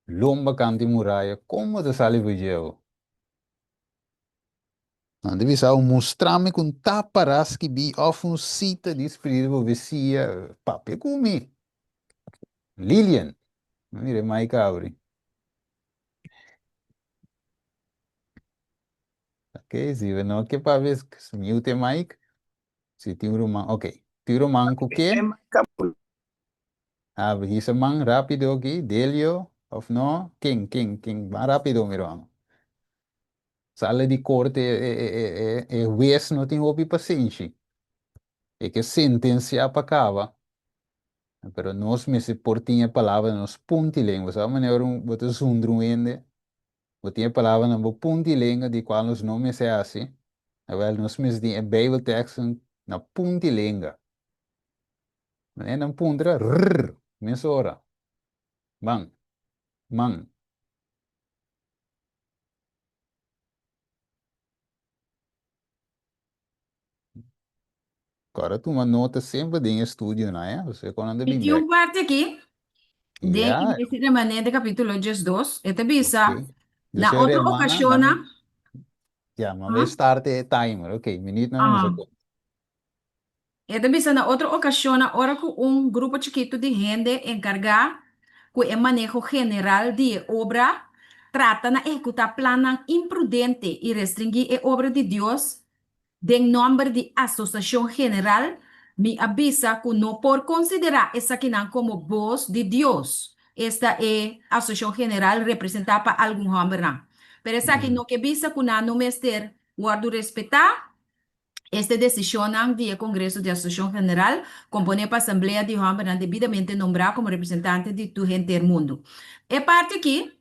Speaker 1: Lomba cante muralha, como te sale vídeo? Deve ser mostrar-me com taparas que bi of um cita de espírito vicia papel comigo. Lilian, mire mais cabri. Ok, se não que para ver se mute mic. Se tem romano, ok. Tem romano com que? Bisa man rápido aqui, Delio, of no, King, más rápido, mi hermano. Sale de corte, juez não tem hobby paciência. É que sentencia para acaba. Pero nós me se portinha palavra nos puntilengua, sabe maneira botar sundruende, botinha palavra na puntilengua de qual nos não me se assim. Well, nós me tem Bible text na puntilengua. Mas na puntra, mesora. Bang, man. Agora tu uma nota sempre em estúdio, não é? Você quando anda
Speaker 4: E
Speaker 1: bem
Speaker 4: tem
Speaker 1: back.
Speaker 4: parte aqui, de
Speaker 1: Yeah,
Speaker 4: que de maneira capítulo 2, este bisa,
Speaker 1: ok.
Speaker 4: na
Speaker 1: Deixa eu
Speaker 4: outra
Speaker 1: hermana,
Speaker 4: ocasião,
Speaker 1: yeah, mas vai start timer. Ok, minuto não me
Speaker 4: ah,
Speaker 1: sacou.
Speaker 4: Esta vez na otra ocasión, ahora con un grupo chiquito de gente encargada con el manejo general de obra, tratan de ejecutar planes imprudentes y restringir la obra de Dios. De nombre de Asociación General, me avisa que no por considerar esa que no como voz de Dios. Esta es Asociación General representada por algún hombre. Pero esa que no que avisa que no me esté guardo respetar esta decisión del Congreso de Asociación General compone para Asamblea de Hombres debidamente nombrado como representante de tu gente del mundo. E parte aqui,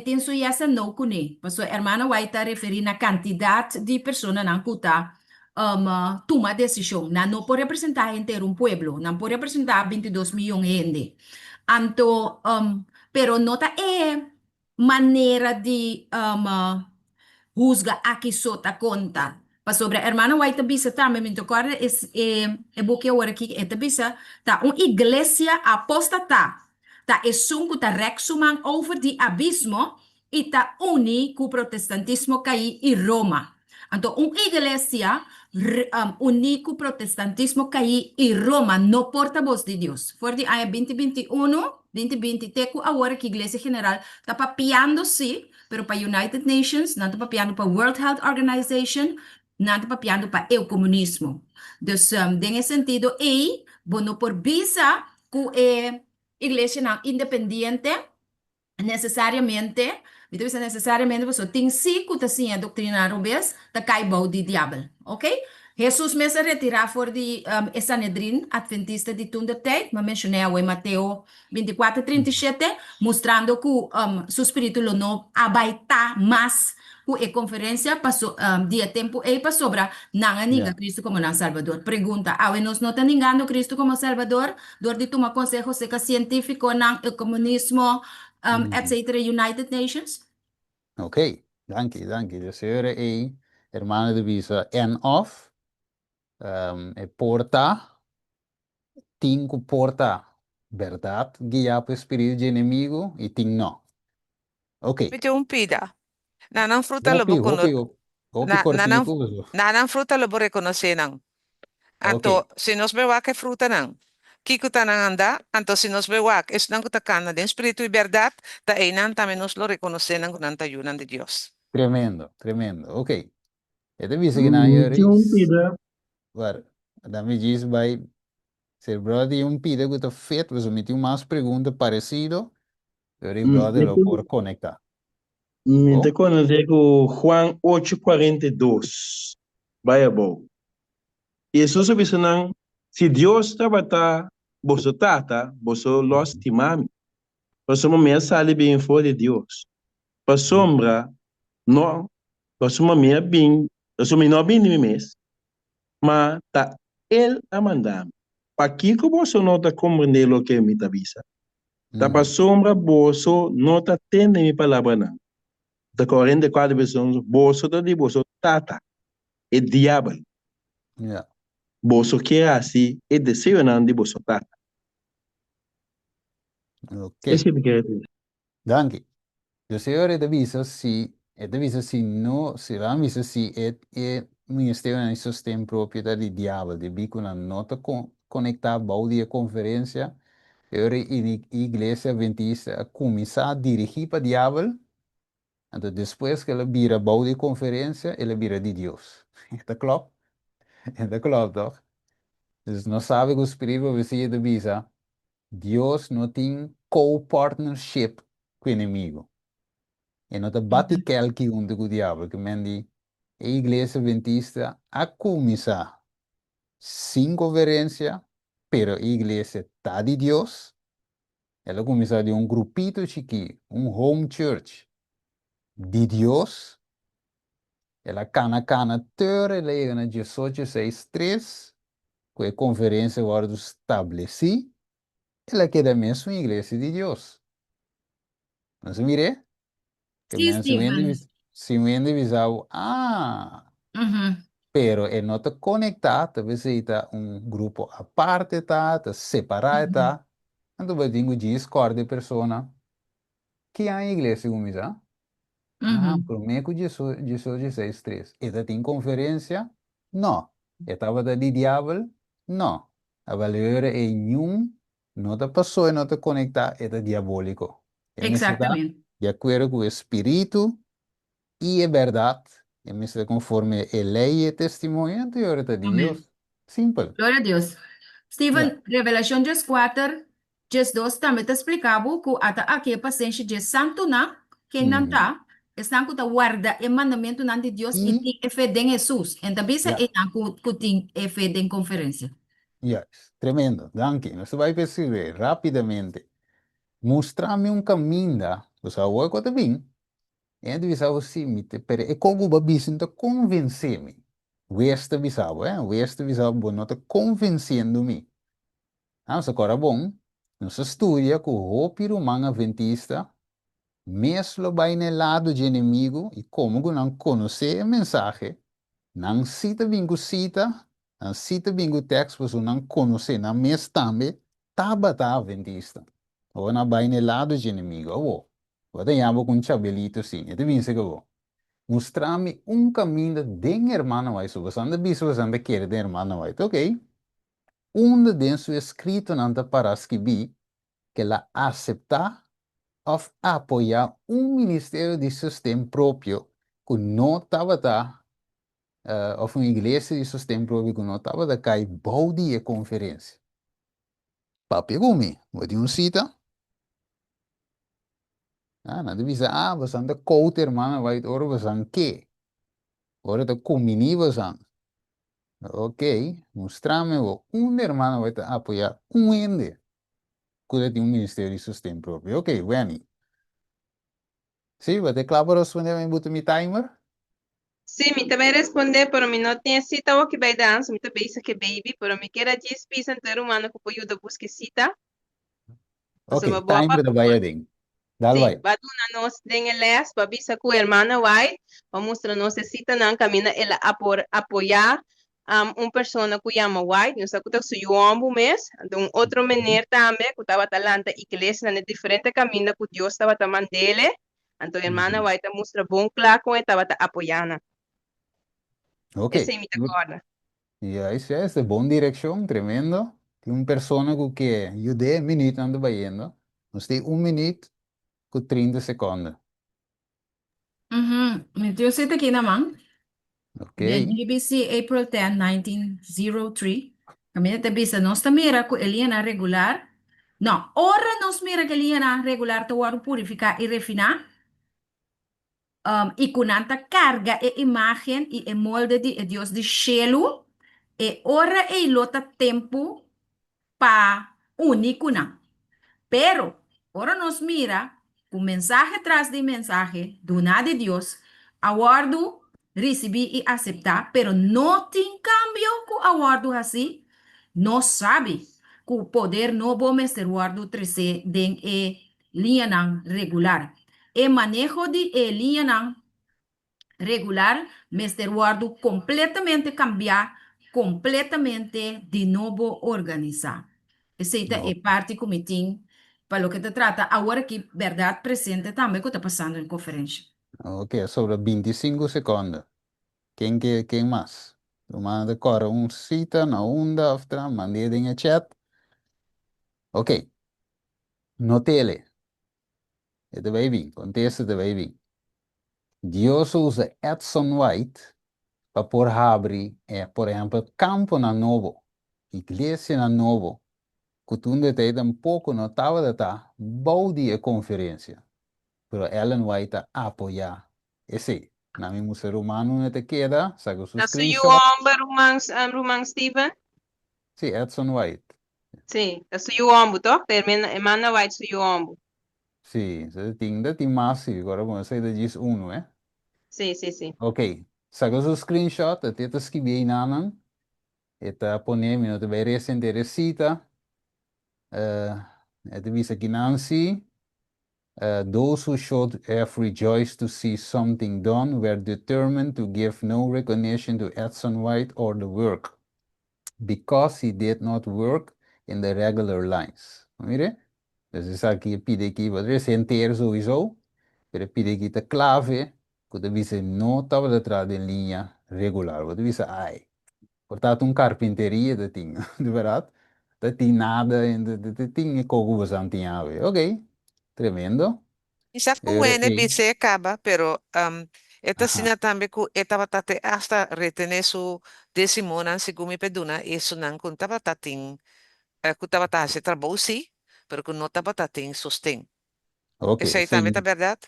Speaker 4: tem sua essa não cune, mas a hermana vai estar referindo a quantidade de pessoas na cuta toma decisão, não pode representar a inteiro um pueblo, não pode representar 22 milhões de gente. Então, pero nota é maneira de juzga aqui sota conta. Pa sobre a hermana White bisa ta, me tocar é buque agora aqui, é bisa, tá uma igreja apostata, tá é sunco tá rexuman over de abismo e tá uni com o protestantismo cai em Roma. Então, uma igreja uni com o protestantismo cai em Roma, no porta-voz de Deus. For de ano 2021, 2020, teco agora que a igreja general tá papiando-se, pero para United Nations, não está papiando para World Health Organization, não está papiando para o comunismo. Então, nesse sentido, bueno, por visa que a igreja não independente, necessariamente, você tem cinco assim a doutrinar o vez, da caibau de diabo, ok? Jesus me se retirar for de Sanedrin Adventista de Tunda Tijd, mas mencionei em Mateus 24:37, mostrando que seu espírito não abaita mais que a conferência passou dia tempo e para sobra não aniga Cristo como não Salvador. Pergunta, nós não estamos negando Cristo como Salvador, dor de tomar consejo seca científico não o comunismo, etc. United Nations?
Speaker 1: Ok, danke, danke. Dus hier is hermano de visa en of e porta, cinco porta verdad, guia para espírito de inimigo e ting no. Ok.
Speaker 3: Mete un pida. Nanang fruta lo
Speaker 1: Hopi,
Speaker 3: bo
Speaker 1: hopi,
Speaker 3: kuno.
Speaker 1: hopi cortito. Uso.
Speaker 3: Nanang fruta lo bo reconocer nang. Anto, si nos bewa que fruta nang. Kikuta nang anda, anto si nos bewa es nang kutakana de espíritu y verdad, ta einan también nos lo reconocer nang kunan tayunan de Dios.
Speaker 1: Tremendo, tremendo. Ok. Ito visa que na
Speaker 6: Tinha um
Speaker 1: is.
Speaker 6: pida.
Speaker 1: Agora, dami diz vai ser brother um pida que tá feito, você me tem umas perguntas parecido, eu brother lo por conectar.
Speaker 6: Te conectei com Juan 8:42. Vai bom. Jesus disse não, se Deus trabalhar, você tata, você los timami. Você me sale bem fora de Deus. Para sombra, não, você me bem, você me não bem de mim mesmo. Mas tá ele a mandar. Para que você não está compreendendo o que me está avisa? Tá para sombra, você não está tendo minha palavra não. Da 44 versões, você está de você tata, é diabo.
Speaker 1: Yeah.
Speaker 6: Você quer assim, é desejo não de você tata.
Speaker 1: Ok.
Speaker 6: Esse é o que eu quero.
Speaker 1: Danke. Dus eu devisa se no, se lá visa se é ministério no sistema propriedade de diabo, de bico na nota conectar balde a conferência, eu em igreja adventista começar a dirigir para diabo. Então, depois que ela vira boa de conferência, ela vira de Deus. Está claro? Está claro, toch? Dus não sabe que o Espírito vai ser de visa. Deus não tem co-partnership com o inimigo. E não te bate aquele onde o diabo, que mendi a igreja adventista a começar sem conferência, pero a igreja está de Deus. Ela começa de grupito chiquinho, home church de Deus. Ela cana teure lega na 1863, com a conferência agora estabeleci, ela queda mesmo em igreja de Deus. Não se mire? Que se me indivisão, pero é não te conectar, talvez está grupo à parte, tá separado, então vai ter discórdia de pessoa que há em igreja como isso. Por mim, com 1863. Ela tem conferência? Não. Estava de diabo, No, a valore é nenhum, não te passou e não te conecta, é diabólico. É
Speaker 4: Exactamente.
Speaker 1: de acordo com o Espírito e a verdade, é conforme a lei e o testemunho de de
Speaker 4: Amén.
Speaker 1: Deus. Simples.
Speaker 4: Glória a Deus.
Speaker 1: Yeah.
Speaker 4: Steven, Revelação 4, 2 também te explicava que até aqui a paciência de santo não, quem não está, estão que guarda o mandamento não de Deus e tem fé em Jesus. Então, bisa
Speaker 1: Yeah.
Speaker 4: é não que tem fé em conferência.
Speaker 1: Yes, tremendo. Danke. Você vai perceber rapidamente. Mostrar-me um caminho, você vai que bem. É de visar o cimite, pero é como o babismo te convencer-me. O este visava, o este visava, bom, não te convencendo-me. Ah, se agora bom, não se estuda com o hopi romano adventista, mesmo vai no lado de inimigo, e como que não conhecer a mensagem, não cita bem o cita, não cita bem o texto, você não conhece, não mesmo também, tabata adventista. Ou na vai no lado de inimigo, ou, vou dar com um chabelito sim, é de bem se que vou. Mostrar-me um caminho de irmã vai, se você anda bem, se você anda querer de irmã vai, ok? Onde dentro escrito nanta para escrever que ela aceitar ou apoiar um ministério de sistema próprio que não estava ou uma igreja de sistema próprio que não estava da cai balde e conferência. Papegumi, vou de um cita. Nada bisa, você anda coach irmã vai, ora você anda que? Ora da comini você anda. Ok, mostrame um irmão vai apoiar um ende que tem um ministério de sistema próprio. Ok, bueno. Sí, ¿te clavo responder mi mi timer?
Speaker 7: Sim, me também responder, pero me não tinha cita o que vai dar, me também isso que baby, pero me quer dizer pisa ter humano que pode ajudar buscar cita.
Speaker 1: Ok,
Speaker 7: Você vai boa
Speaker 1: timer de vaya ding. Dal
Speaker 7: sim,
Speaker 1: vaya.
Speaker 7: vai dar nós tem eles, para bisa com a irmã vai, vamos mostrar nós cita não caminha ela apoiar pessoa que chama White, nós que su yombo mes, então outro maneira também que estava talanta e que les na diferente caminho que Deus estava tomando dele, então a irmã White mostra bom claro com estava apoiando.
Speaker 1: Ok.
Speaker 7: Esse é me acorda.
Speaker 1: Y ahí sí, es de buena dirección, tremendo. Tiene una persona que ayude minuto ando vayendo. Usted un minuto con 30 segundos.
Speaker 4: Me tenho cita aqui na mão.
Speaker 1: Ok.
Speaker 4: The GBC April 10, 1903. Kami te bisa nos ta mira ku Eliana regular. No, ora nos mira que Eliana regular te waru purificar y refinar. Y kunanta carga e imagen y e molde de Dios de cielo. E ora e lota tempo pa único na. Pero, ahora nos mira, un mensaje tras de mensaje, de una de Dios, aguardo, recibir y aceptar, pero no tiene cambio que aguardo así, no sabe que o poder no va a ser guardo 13 den linha regular. El manejo de linha regular, Mr. Guardo completamente cambiar, completamente de novo organizar. Essa
Speaker 1: No.
Speaker 4: é parte que me tem para o que te trata. Agora que verdade presente também que está passando em conferência.
Speaker 1: Ok, sobre 25 segundos. ¿Quién más? Lo manda corre un cita, una onda, otra, mande en el chat. Ok, no tele. Este baby, contesta de baby. Dios usa Edson White para por abrir, por exemplo, campo na novo, igreja na novo, que tu ainda um pouco não estava de estar, balde a conferência, pero Ellen White a apoiar. Esse, na minha ser humano não te queda, sabe o
Speaker 7: Na su
Speaker 1: screenshot?
Speaker 7: Rumang Steven?
Speaker 1: Sim, Edson White.
Speaker 7: Sim, na su yombo, to? Per mana vai su yombo.
Speaker 1: Sim, você tem mais, agora você diz um,
Speaker 7: Sim, sim, sim.
Speaker 1: Ok, sabe o screenshot, até te escrevi nanan, eta ponem, não te vai recente recita, het is aqui Nancy. Those who should have rejoiced to see something done were determined to give no recognition to Edson White or the work, because he did not work in the regular lines. Mire? Dus is aqui pide aqui, wat is inteiro sowieso, pero pide aqui de clave, que de vise não estava detrás de linha regular, wat vise ai. Portanto, carpinteria de ting, de verdade? De ting nada, de ting como você não tinha a ver. Ok, tremendo.
Speaker 3: Isa ku
Speaker 1: Era,
Speaker 3: ene bise acaba, pero esta
Speaker 1: ajá,
Speaker 3: sina también ku etaba tate hasta retener su decimona sigumi peduna eso nan kun taba tating ku taba se trabalho sí, pero ku no taba tating sostén.
Speaker 1: ok,
Speaker 3: Esa aí também tá verdade?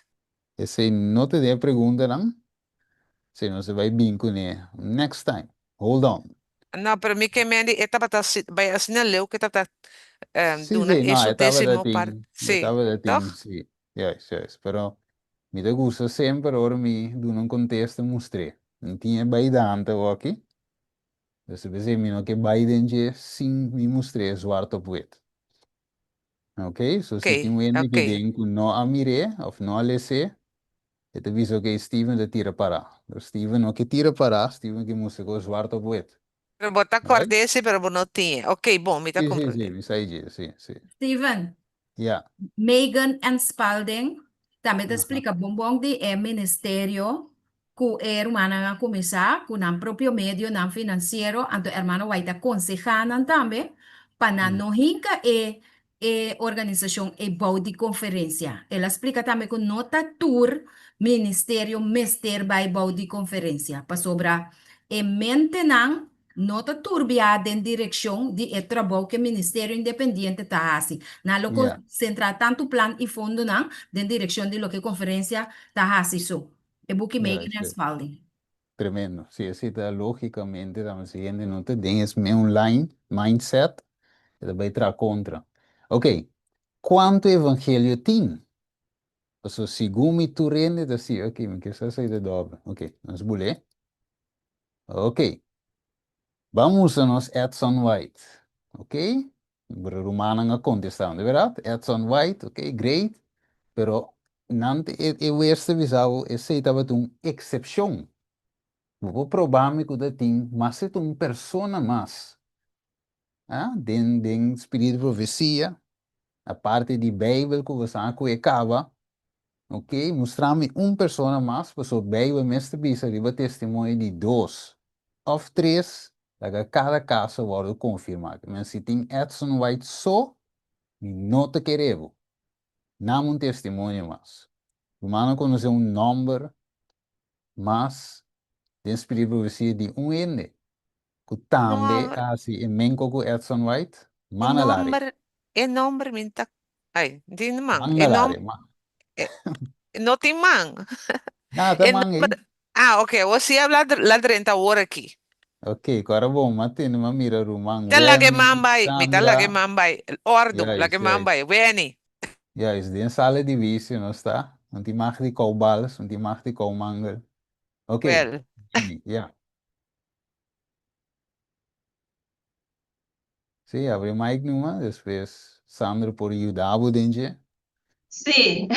Speaker 1: esse não te dê pergunta, não? Se não se vai bem com ele. Next time, hold on.
Speaker 3: Não, pero mi que mendi etaba ta vai asina leu que tata
Speaker 1: Sí,
Speaker 3: duna
Speaker 1: sí, no,
Speaker 3: eso
Speaker 1: estaba de
Speaker 3: décimo par.
Speaker 1: ting,
Speaker 3: Sí,
Speaker 1: estaba de ting,
Speaker 3: toch?
Speaker 1: sí, yes, yes, pero me te gusta sempre, ora me do um contexto mostrei. Não tinha baidante aqui, você vê, me não que baidante sim me mostrei, zwart op wit. Ok, so
Speaker 3: Ok,
Speaker 1: se tem um ende
Speaker 3: ok.
Speaker 1: que den com não a mire, of não a lese, eu te aviso que Steven de tira para. Steven não que tira para, Steven que mostrei com zwart op wit.
Speaker 3: Pero bota
Speaker 1: Right?
Speaker 3: acordei-se, pero não tinha. Ok, bom, me tá
Speaker 1: Sim, sim, sim,
Speaker 3: compreendendo.
Speaker 1: me sai disso, sim, sim.
Speaker 4: Steven,
Speaker 1: Yeah.
Speaker 4: Megan and Spalding, também te
Speaker 1: Aham.
Speaker 4: explica bombom de ministerio que é humana a começar com o próprio meio não financeiro, então hermano vai te aconselhar também para não hinca organização e bau de conferência. Ela explica também que nota tour ministério mester vai bau de conferência para sobrar e maintenance nota turbiada em direção de trabalho que o Ministério Independente está fazendo. Na lo
Speaker 1: Yeah.
Speaker 4: concentrar tanto plan e fundo na de direção de lo que conferência está fazendo. E book
Speaker 1: Yeah,
Speaker 4: making and
Speaker 1: sí.
Speaker 4: spalding.
Speaker 1: Tremendo. Sí, así está lógicamente, estamos siguiendo, no te tienes online, mindset, y te va a ir contra. Ok, ¿cuánto evangelio tiene? O sea, según mi turno, te decía, ok, me quieres hacer de doble. Ok, nos bulé. Ok, vamos a nos Edson White. Ok, Romana nga contestando, de verdad? Edson White, ok, great. Pero, nante, eerste visão, esse estava uma exceção. Vou probar que você tem, mas é uma persona mais. Ah, den espírito de profecia, a parte de Bíblia que você acaba, ok? Mostrar-me uma persona mais, porque a Bíblia mestre bisa riba testemunho de dois ou três, daí cada caso vai confirmado. Mas se tem Edson White só, não te queremos. Não um testemunho mais. O humano conhece um número, mas den espírito de profecia de ende. Kutambe
Speaker 3: No,
Speaker 1: asi emenko ku Edson White,
Speaker 3: el
Speaker 1: manalari,
Speaker 3: nombre minta, ay, hindi naman,
Speaker 1: manalari,
Speaker 3: eh, no te man,
Speaker 1: nata
Speaker 3: el
Speaker 1: mangi.
Speaker 3: nombre, ok, o si habla la 30 horas aquí.
Speaker 1: Okay, kara bom matin mamira rumang
Speaker 3: Te la que
Speaker 1: Wenny,
Speaker 3: mambay, mita la que
Speaker 1: Sandra,
Speaker 3: mambay, el ordo, la
Speaker 1: yes,
Speaker 3: que
Speaker 1: yes,
Speaker 3: mambay, weni,
Speaker 1: yes, din sale divisi, no sta? Não te mag die koubals, não te mag die koumangel. Okay,
Speaker 3: well,
Speaker 1: Jenny, yeah. Sí, abre mic numa, después Sandra por ayudar, denje.
Speaker 7: Sim.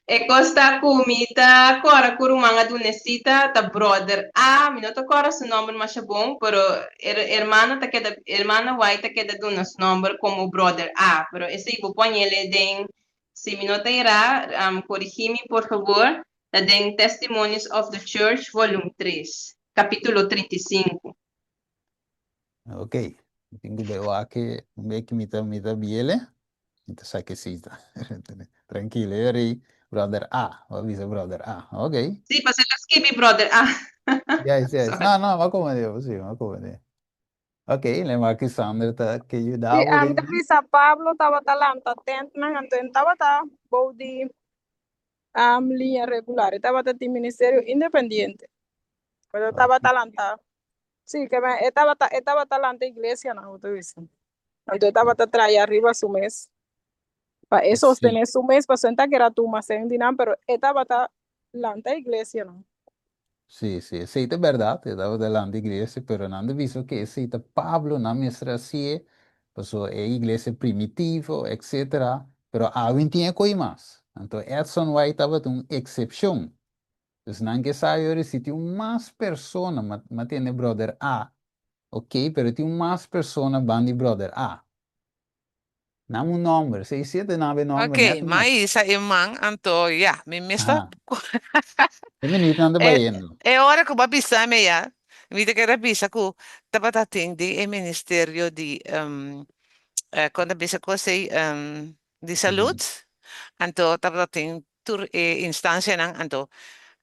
Speaker 7: E costa comida agora por uma adolescente da brother. Ah, me não tô agora seu nome mas é bom, pero hermana tá que da hermana vai tá que da do nosso nome como brother. Ah, pero esse vou pôr ele den se me não irá, corrigi-me por favor, da den Testimonies of the Church, volume 3, capítulo 35.
Speaker 1: Okay, tengo veo aqui, que mita biele. Então, saquecita. Tranquilo, aí, brother A, avisa brother A, ok.
Speaker 7: Sim, você tá escrevendo brother. Ah,
Speaker 1: Yes, yes.
Speaker 7: sorry.
Speaker 1: Não, não, mas como é, sim, mas como é. Ok, lembra que Sandra tá que
Speaker 2: Si
Speaker 1: ajudava,
Speaker 2: am
Speaker 1: gente.
Speaker 2: sa Pablo taba talanta tent na anto taba ta body linha regular, taba ta ti ministerio independiente. Pero taba
Speaker 1: Ok,
Speaker 2: talanta. Sí, que me estaba talanta iglesia na auto dicen. Entonces estaba ta traer arriba su mes. Para eso
Speaker 1: sim,
Speaker 2: tener su mes para sentar que era tu más en dinam, pero estaba talanta iglesia no.
Speaker 1: sim, sim, aceita verdade, eu estava delante da igreja, pero não visto que aceita Pablo na mestra assim, passou é igreja primitivo, etc. Pero alguém tinha coisa mais. Então, Edson White estava uma exceção. Então, não que saiu, se tinha mais pessoas, mas tem brother A, ok, pero tem mais pessoas, bandi brother A. Não um número, 6799,
Speaker 3: ok,
Speaker 1: neto não.
Speaker 3: mas isa imang anto, ya, mi mista,
Speaker 1: Aham. É menino anda
Speaker 3: é,
Speaker 1: baiano.
Speaker 3: é hora que eu babisame ya, Viste que era bisa ku dapat atindi e Ministerio quando bisa ko say di salud, anto dapat ating tur instansya ng anto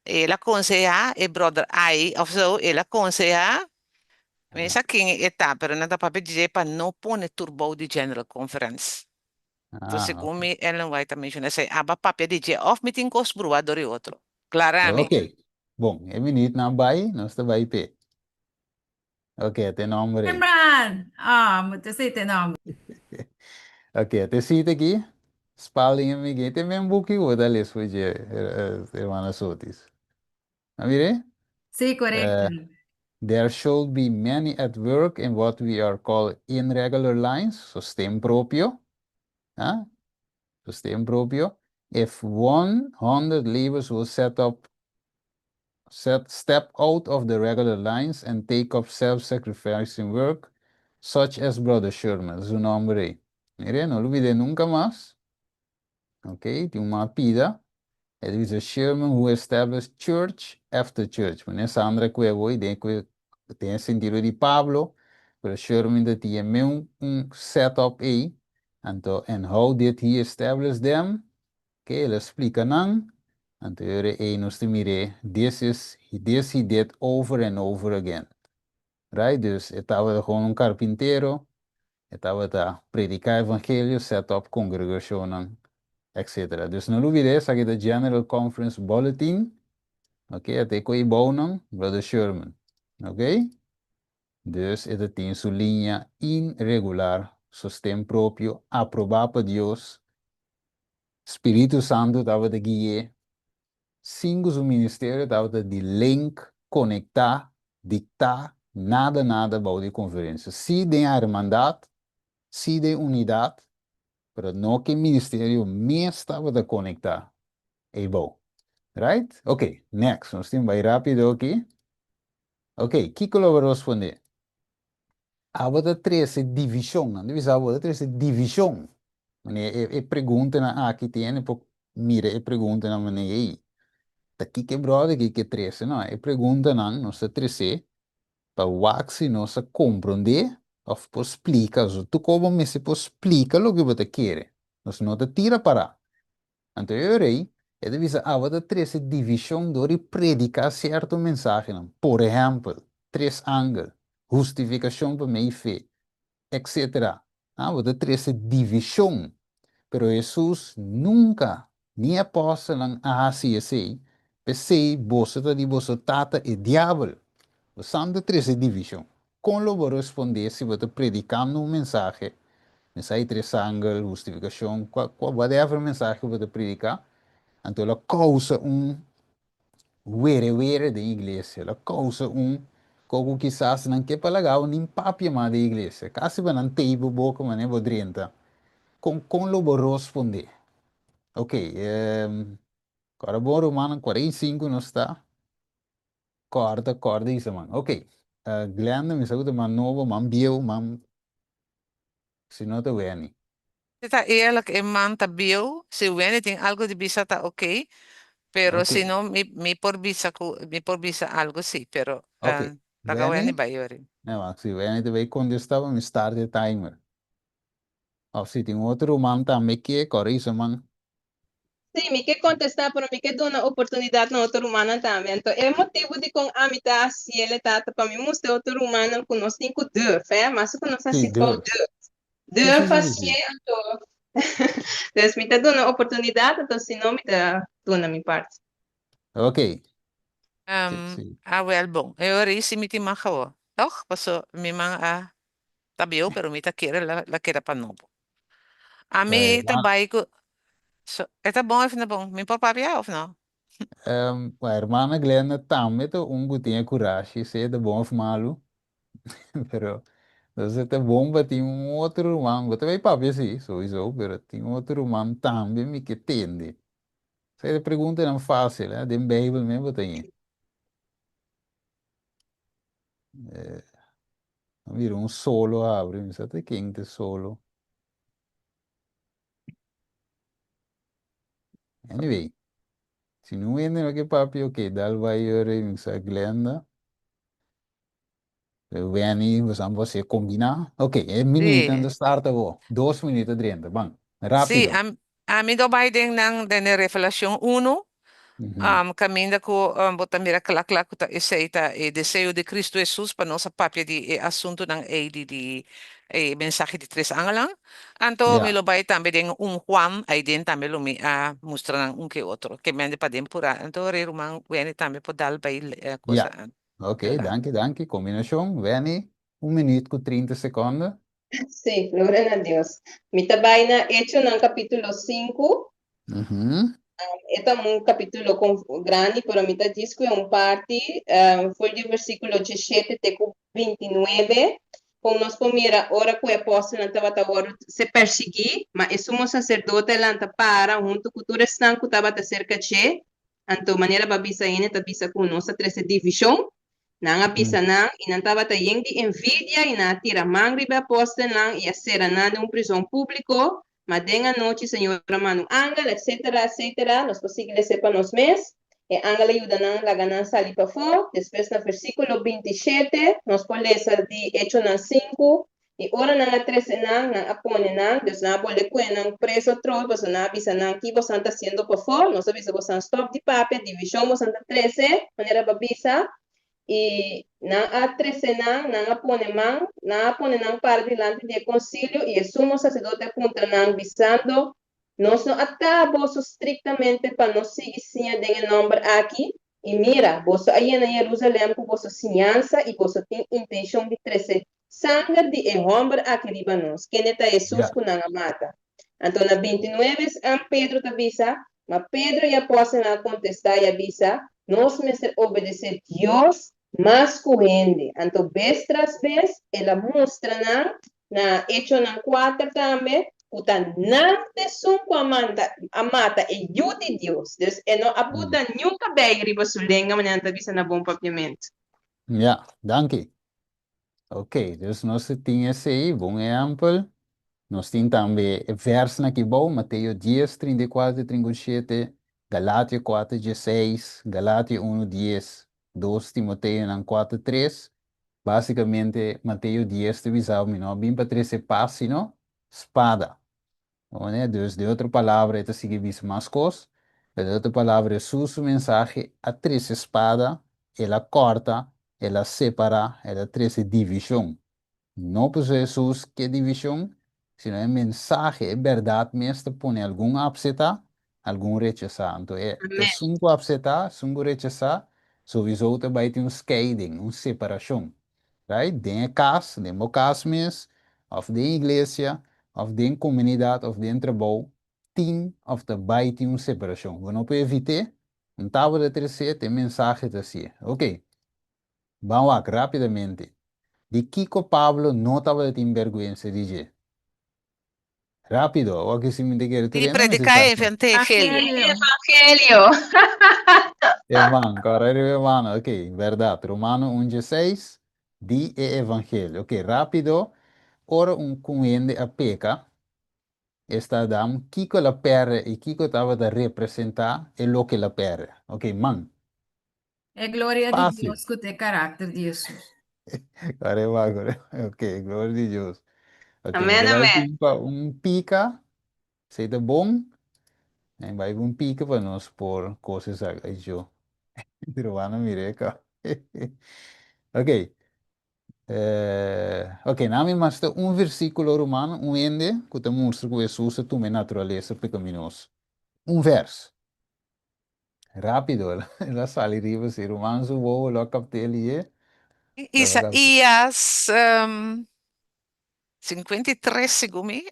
Speaker 3: la conseja e brother ai of so e la conseja mi sa king eta pero nata papi DJ pa no pone turbo di General Conference. Então,
Speaker 1: Ah,
Speaker 3: segundo me, Ellen White também já sei, aba papia DJ of meeting cos brua e outro. Claramente.
Speaker 1: ok. Bom, é bonito na Bahia, nós está Bahia P. Ok, tem nome aí.
Speaker 4: Imran! Ah, muito sei teu nome.
Speaker 1: Ok, te cita aqui. Spalding amiguinho. Tem mesmo book que eu dali foi de Hermana Sotis. A mire?
Speaker 4: Sim, correto.
Speaker 1: There should be many at work in what we are called irregular lines, sostén propio. Huh? Sostén propio. If 100 leavers will step out of the regular lines and take up self-sacrificing work, such as Brother Sherman, su nombre. Mire, no lo olvide nunca más. Ok, tem uma pida. It is a Sherman who established church after church. Mas essa Sandra que eu vou tem sentido de Pablo, pero Sherman that tinha mesmo setup aí. Então, and how did he establish them? Ok, ele explica não. Então, eu nos mire, this he did over and over again. Right? Dus, ele estava gewoon carpinteiro, ele estava a predicar evangelho, set up congregação, etc. Dus não olvide, aqui da General Conference Bulletin, ok, até com o Bonan, Brother Sherman, ok? Dus, ele tem sua linha irregular, sustento próprio, aprovado por Deus, Espírito Santo estava de guiar, cinco o ministério estava de link, conectar, dictar, nada para a conferência. Se tem a irmandade, se tem unidade, mas não que o ministério me estava de conectar. É bom. Right? Ok, next. Nós temos bem rápido aqui. Ok, que colaborou responder? A outra três é divisão, não deve ser a outra três é divisão. E pergunta na aqui tem, mira, e pergunta na maneira aí. Aqui que brother, aqui que três, não? E pergunta não, nossa três para o axi nossa compreender, ou por explicar, tu como me se por explica o que você quer. Nós não te tira para. Então, eu rei, é devisa a três divisão de predicar certo mensagem. Por exemplo, três ângulos, justificação para minha fé, etc. A três divisão. Pero Jesus nunca, nem apóstolo, assim, assim, pensei, você de você tata e diabo. O santo três divisão. Como vou responder se você predicando um mensagem, mensagem três ângulos, justificação, whatever mensagem que você predicar, então ela causa were da igreja, ela causa como quizás não quer palagar nem papia mais da igreja, caso não tem boca mas nem bodrenta, com lo vou responder. Ok, agora bom romano 45 não está, corta isso mano. Ok, Glenda me saúde man novo, man bio, man se não te veni.
Speaker 3: Está eerlijk en man tabio, si wen tem algo de bisa ta ok, pero
Speaker 1: Ok,
Speaker 3: si no mi por bisa algo sí, pero
Speaker 1: ok,
Speaker 3: taga weni
Speaker 1: veni,
Speaker 3: bayori.
Speaker 1: não, se veni te vai contestar, me start the timer. Oh, se tem outro man também que corre isso man.
Speaker 7: Sí, me que contestar, pero me que dar una oportunidad a otro humano también. Entonces, el motivo de con a mitad, si él está, para mí, mostrar otro humano con los cinco durf, mas con los
Speaker 1: Sim,
Speaker 7: así con
Speaker 1: Deus.
Speaker 7: durf.
Speaker 1: Sim, sim,
Speaker 7: Durf
Speaker 1: sim,
Speaker 7: así,
Speaker 1: sim.
Speaker 7: entonces, me da una oportunidad, entonces, si no, me da una mi parte.
Speaker 1: Ok, sim.
Speaker 3: Well, bom, eu si mi ti makawo. Toch? Paso mi mga tabio, pero mi ta kira la kira pa nobo. A mi tabay ko, so, eta bom if na bom, mi por papia of no?
Speaker 1: A irmã Glenda também tem gotinha coragem, se é de bom ou malo, pero você é bom, mas tem outro irmão, você vai para ver se isso, pero tem outro irmão também me que tende. Se pergunta não fácil, né? De Bible mesmo tem. Vira solo abre, mi sa te quem solo. Anyway, se não vende no que papi, ok, dal vai ore mi sa Glenda. Wenny, você combinar. Ok, é minuto
Speaker 3: Sí,
Speaker 1: de start agora. 2 minutos dentro. Bom,
Speaker 3: sí,
Speaker 1: rápido.
Speaker 3: a mí do Biden ng de Revelación 1,
Speaker 1: Uhum.
Speaker 3: caminda ko bota mira kalakla ko ta isaita deseo de Cristo Jesus pa no sa papya di asunto ng ADD mensahe di tres angalang. Anto
Speaker 1: Ja,
Speaker 3: milobay tambe ding Juan ay din tambe lumi mustra ng ke otro. Que mende pa din pura. Anto re rumang weni tambe po dalbay
Speaker 1: ja.
Speaker 3: cosa
Speaker 1: Ok,
Speaker 3: ala.
Speaker 1: danke. Combinação. Wenny, 1 minuto com 30 segundos.
Speaker 7: Sí, gloria a Dios. Mita vaina hecho en el capítulo 5.
Speaker 1: Uhum.
Speaker 7: Este es un capítulo grande, pero mita disco es un parte. Fue el versículo 17 te 29. Como nos mira, ora que o apóstolo estava se perseguir, mas o sumo sacerdote lanta para, junto com tudo estão que estava cerca de, então maneira babisa ine, tabisa com nossa três divisão, não abisa não, e não estava tendo envidia, e não tira mangri ba apóstolo não, e a ser nada um prisão público, mas denga noite, Senhor, mano, angel, etc., nós conseguimos ser para nós mesmos, e angel ajuda não, la ganância ali para fora, depois no versículo 27, nós podemos de Hecho na 5, e ora na 13 na apone na, Deus na bole nang preso tro, você na avisa nang que você está sendo para fora, nós avisa você stop de papel, divisão você está 13, maneira babisa, e na a 13 na apone nang para dilante de concílio, e o sumo sacerdote contra nang visando, nós não atamos estrictamente para não seguir sim de nome aqui, e mira, você aí em Jerusalém com você ciência e você tem intenção de trazer sangue de homem aqui Líbanos, que neta Jesus
Speaker 1: Ja,
Speaker 7: com a mata. Então, na 29, Pedro te avisa, mas Pedro e a apóstolo contestar e avisa, nós mesmos obedecer Deus, mas correndo. Então, vez tras vez, ela mostra na Hecho na 4 também, puta não te sunco a mata e eu de Deus. Então, não abuta nunca bem riba sulenga, mas não avisa na bom papiamento.
Speaker 1: ja, danke. Ok, dus nós temos esse aí, bom exemplo. Nós temos também verso aqui bom, Mateus 10, 34, 37, Galátia 4, 16, Galátia 1, 10, 2 Timoteo 4, 3. Basicamente, Mateus 10 te visava, não, bem para 13 passos, não? Espada. Né? Dus de outra palavra, é seguir mais coisas. De outra palavra, Jesus mensagem a 13 espada, ela corta, ela separa, ela 13 divisão. Não por Jesus que divisão, sino é mensagem, é verdade mesmo, põe algum abseta, algum rechazar. Então, é
Speaker 7: Amém.
Speaker 1: cinco abseta, cinco rechazar, sowieso vai ter scheiding, separação. Right? Den casa, den casa mesmo, of den igreja, of den comunidade, of den trabalho, tem of de buiten uma separação. Vamos evitar, tábua de terceira tem mensagem assim. Ok, vamos lá, rapidamente. De Kiko Pablo não estava de vergonha, dizer. Rápido, o que se me diga, tu
Speaker 3: Di
Speaker 1: não
Speaker 3: predicar
Speaker 1: necessita.
Speaker 3: evangelho.
Speaker 7: Evangelho.
Speaker 1: Irmão, correr irmão, ok, verdade. Romano 1:16, di e evangelho. Ok, rápido, ora comende a peca. Está dando Kiko la perre e Kiko estava a representar e lo que la perre. Ok, man,
Speaker 4: É glória de
Speaker 1: fácil.
Speaker 4: Deus que tem caráter de Jesus.
Speaker 1: Agora, ok, glória de Deus. Ok,
Speaker 7: Amém,
Speaker 1: mas vai
Speaker 7: amém.
Speaker 1: vir pica, seja bom, e vai vir pica para nós por coisas aí, eu. Romano, mire, cá. Ok. Ok, nami mas versículo romano, ende, que te mostra que Jesus é tua natureza pecaminosa. Verso. Rápido, ela sai riba, se romano su bobo, lo capte ali, lo capte.
Speaker 3: Isaías 53, segumi.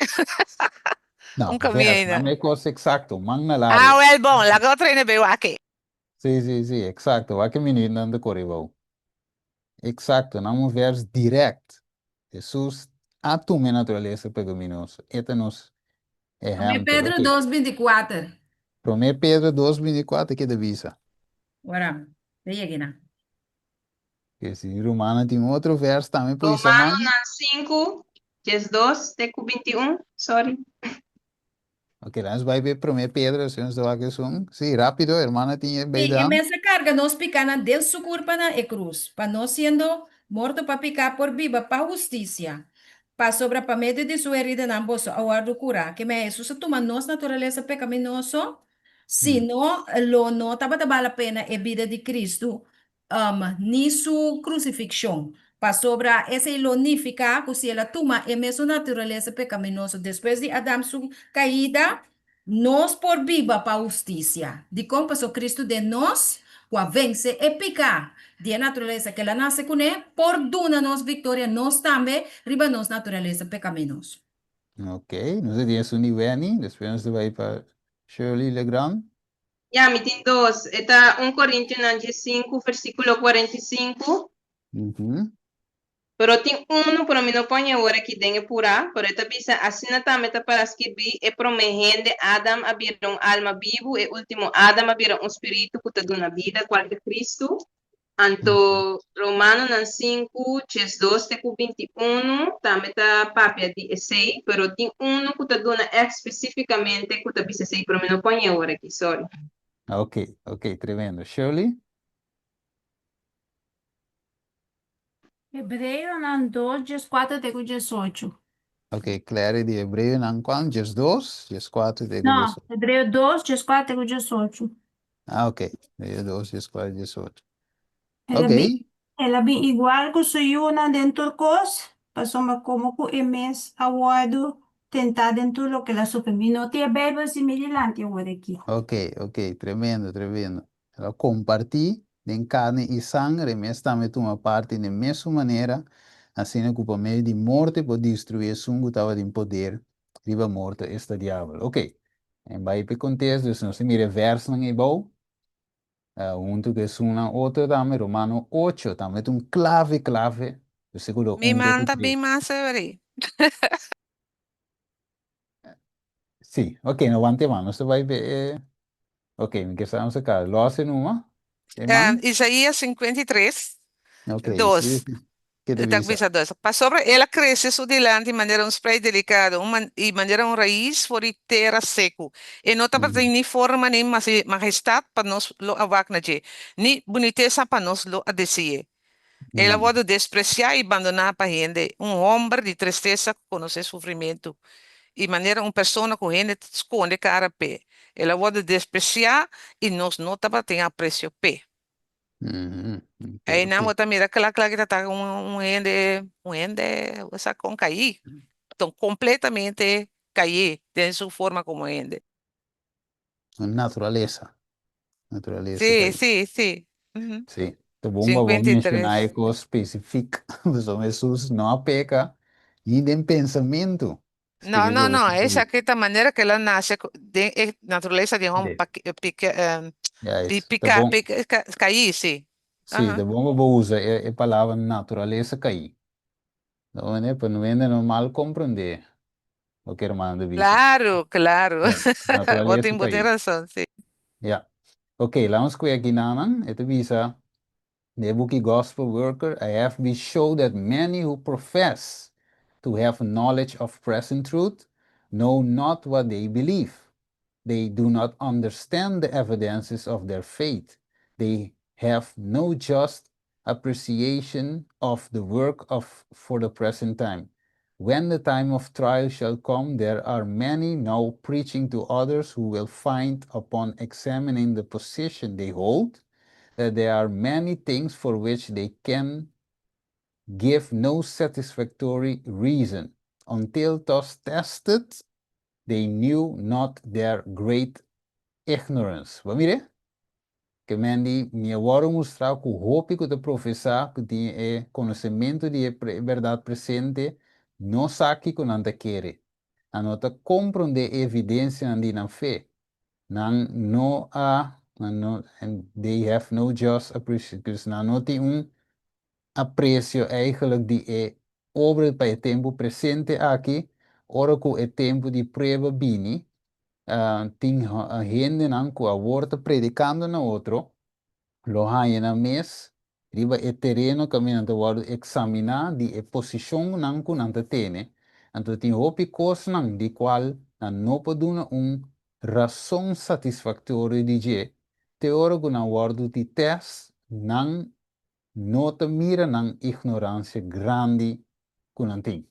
Speaker 1: Não, verso, não
Speaker 3: Caminho.
Speaker 1: é coisa exacto, man na
Speaker 3: Ah,
Speaker 1: área.
Speaker 3: well, bom, la otra ne veo aquí.
Speaker 1: Sim, exacto, vai que menino anda correu. Exacto, não verso direto. Jesus, a tua natureza pecaminosa. Este nos
Speaker 4: 1
Speaker 1: exemplo,
Speaker 4: Pedro
Speaker 1: ok.
Speaker 4: 2:24.
Speaker 1: 1 Pedro 2:24 que divisa.
Speaker 4: Ora, leia aqui, né?
Speaker 1: Que se romano tem outro verso também, por isso,
Speaker 7: Romano
Speaker 1: man.
Speaker 7: na 5, 2, teco 21, sorry.
Speaker 1: Ok, nós vai ver 1 Pedro, se nós vai que são. Sim, rápido, irmã tinha bem
Speaker 4: E
Speaker 1: dado.
Speaker 4: essa carga nos pica na Deus su culpa na cruz. Para nós sendo Morto para picar por viva para justicia. Para sobra para medo de sua herida na bolsa aguardo curar. Que me Jesus toma nossa natureza pecaminoso. Se não, lo não tava vale a pena a vida de Cristo. Ni su crucifixión. Para sobra essa ilonifica, que se ela toma a mesma natureza pecaminosa depois de Adão su caída, nós por viva para justiça. De como passou Cristo de nós, qua vence e pica de natureza que ela nasce com ele, por duna nos vitória, nós também, riba nos natureza pecaminosa.
Speaker 1: Ok, no sé, tienes un Ivani, después nos va a ir para Shirley Legrand.
Speaker 7: Ya, mi tin dos. Está 1 Corintios 5, versículo 45.
Speaker 1: Ujú.
Speaker 7: Pero tem uno, pero mí no pone ahora que dengue pura, pero esta bisa assim também tá para escrever e promehende Adam abrir alma vivo e último Adam abrir espírito que te dá vida, qual é Cristo. Anto Romano 5, 2, 21, também tá papia de essay, pero tem uno que te dá especificamente que te bisa sei, pero mí no pone ahora aqui, sorry.
Speaker 1: Ok, ok, tremendo. Shirley,
Speaker 9: Hebreo nan 2, 4 até 18.
Speaker 1: ok, Clary de Hebreo, Nanquan, just 2, just 4, de
Speaker 9: Não, Hebreo 2, 4 até 18.
Speaker 1: Ah, ok, de 2, just 4, just 8.
Speaker 9: Ela
Speaker 1: Ok,
Speaker 9: bem, ela bem igual que sou eu na dentro cos, passou uma como que emes aguardo tentar dentro lo que la supervino te bebe similante agora aqui.
Speaker 1: ok, ok, tremendo, tremendo. Ela comparti de carne e sangue, mas também toma parte da mesma maneira, assim que por meio de morte pode destruir sungo estava em poder, viva morte esta diabo. Ok, em vai para contexto, se nós mira verso em bom, junto que es una outra também, Romano 8, também um clave, versículo
Speaker 3: Me
Speaker 1: 1
Speaker 3: manda
Speaker 1: até
Speaker 3: bem
Speaker 1: 3.
Speaker 3: mais sobre.
Speaker 1: Sim, ok, não vamos ter mais, você vai ver, ok, me questamos acá, lo hace numa, irmão?
Speaker 3: Isaías 53,
Speaker 1: Ok, sim,
Speaker 3: 2.
Speaker 1: que te
Speaker 3: Está
Speaker 1: visa.
Speaker 3: visa 2. Para sobre ela cresce su delante de maneira spray delicado, e maneira raiz for terra seco. E não está
Speaker 1: Uhum.
Speaker 3: nem forma nem majestade para nós lo avacnaje, nem boniteza para nós lo adesie. Ela
Speaker 1: Não.
Speaker 3: pode despreciar e abandonar para gente, homem de tristeza que conhece sofrimento. E maneira pessoa com gente esconde cara pé. Ela pode despreciar e nós não tava tem apreço pé.
Speaker 1: Uhum. Ok,
Speaker 3: Aí
Speaker 1: ok.
Speaker 3: na outra mira aquela que tá um ende, essa com cair. Então completamente cair, tem sua forma como ende.
Speaker 1: Naturaleza, naturaleza,
Speaker 3: Sim,
Speaker 1: cai.
Speaker 3: sim, sim. Uhum.
Speaker 1: Sim, te bomba vou mencionar
Speaker 3: 53.
Speaker 1: algo específico, então Jesus não peca, e nem pensamento,
Speaker 3: No,
Speaker 1: escreveu
Speaker 3: no, no,
Speaker 1: assim,
Speaker 3: esa que esta manera que ela nasce de naturaleza de um
Speaker 1: de, já é, tá
Speaker 3: picar,
Speaker 1: bom.
Speaker 3: cair, sim.
Speaker 1: Sim,
Speaker 3: Aham.
Speaker 1: de bom vou usar a palavra naturaleza cair. Não é, para não é normal compreender o que irmão de visa.
Speaker 3: Claro, claro.
Speaker 1: Yeah, naturaleza
Speaker 3: Botem
Speaker 1: cair.
Speaker 3: razão, sim.
Speaker 1: Yeah. Ok, vamos com aqui naman. Ito visa. The Bookie Gospel Worker, I have been shown that many who profess to have knowledge of present truth know not what they believe. They do not understand the evidences of their faith. They have no just appreciation of the work of for the present time. When the time of trial shall come, there are many now preaching to others who will find upon examining the position they hold that there are many things for which they can give no satisfactory reason. Until thus tested, they knew not their great ignorance. Wat mire? Que mendi me agora mostrar que o hope que o professor que tem é conhecimento de verdade presente não sabe que não te quer. A nota compreender evidência na fé. Não, não há, não, and they have no just appreciation. Dus não tem aprecio eigenlijk die é over para o tempo presente aqui, ora que o tempo de prova bini, tem gente não que a volta predicando na outro, lo hay na mes, riba e terreno caminhando word examinar di e posição não que não tem, então tem hopi coisa não de qual não pode dar razão satisfatória de je, te ora que não word de test não não te mira na ignorância grande que não tem.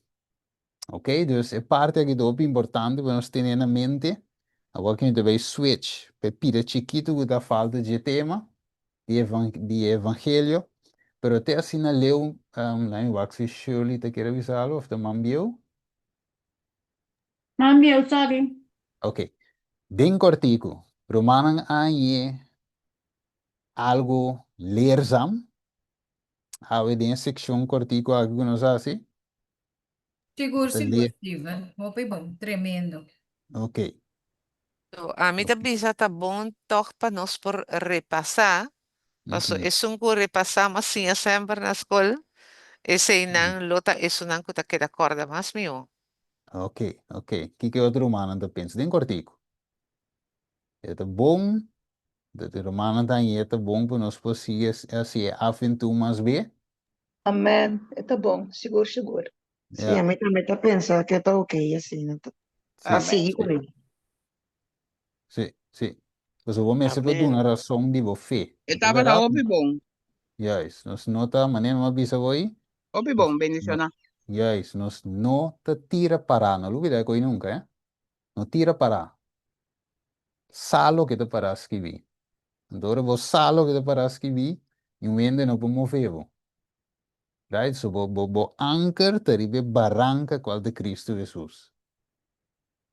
Speaker 1: Ok? Dus é parte aqui do importante para nós ter na mente. Agora que a gente vai switch, pepira chiquito que dá falta de tema, de evangelho, pero até assim na leu, lá em Waxi Shirley, te quer avisar, of the mambieu?
Speaker 9: Mami, sorry.
Speaker 1: Ok. Bem cortico. Romanan aí algo leerzam. Hou de section cortico aqui que nós assim?
Speaker 4: Seguro,
Speaker 1: Te
Speaker 4: seguro,
Speaker 1: ler.
Speaker 4: Steven. Hope bom, tremendo.
Speaker 1: Ok.
Speaker 3: So, a mim também já tá bom toch para nós por repassar. Paso
Speaker 1: Uhum.
Speaker 3: es un que repasamos assim sempre na escola. Esse não lota isso não que tá queda corda mais meu.
Speaker 1: Ok, ok. Que outro romano te pensa? Bem cortico. É bom. De romano também é bom para nós conseguir assim aventura mais bem.
Speaker 8: Amém. Tá bom, seguro, seguro.
Speaker 10: Sim, a
Speaker 1: Yeah.
Speaker 10: mim também tá pensando que tá ok, assim, né?
Speaker 1: Sim,
Speaker 10: Assim,
Speaker 1: sim,
Speaker 10: comigo.
Speaker 1: sim, sim. Mas eu vou me sempre dar
Speaker 11: Amém.
Speaker 1: uma razão de você.
Speaker 11: Eu
Speaker 1: Tá
Speaker 11: tava na
Speaker 1: verdade?
Speaker 11: obi bom.
Speaker 1: Yes. Nós nota maneira uma bisa aí.
Speaker 11: Obi bom, beniciona.
Speaker 1: Yes. Nós não te tira parar. Não duvida que nunca, eh? Não tira parar. Salo que te parar escrever. Então, vou salo que te parar escrever e o ende não pode mover. Right? So, bo anchor teribe barranca qual de Cristo Jesus.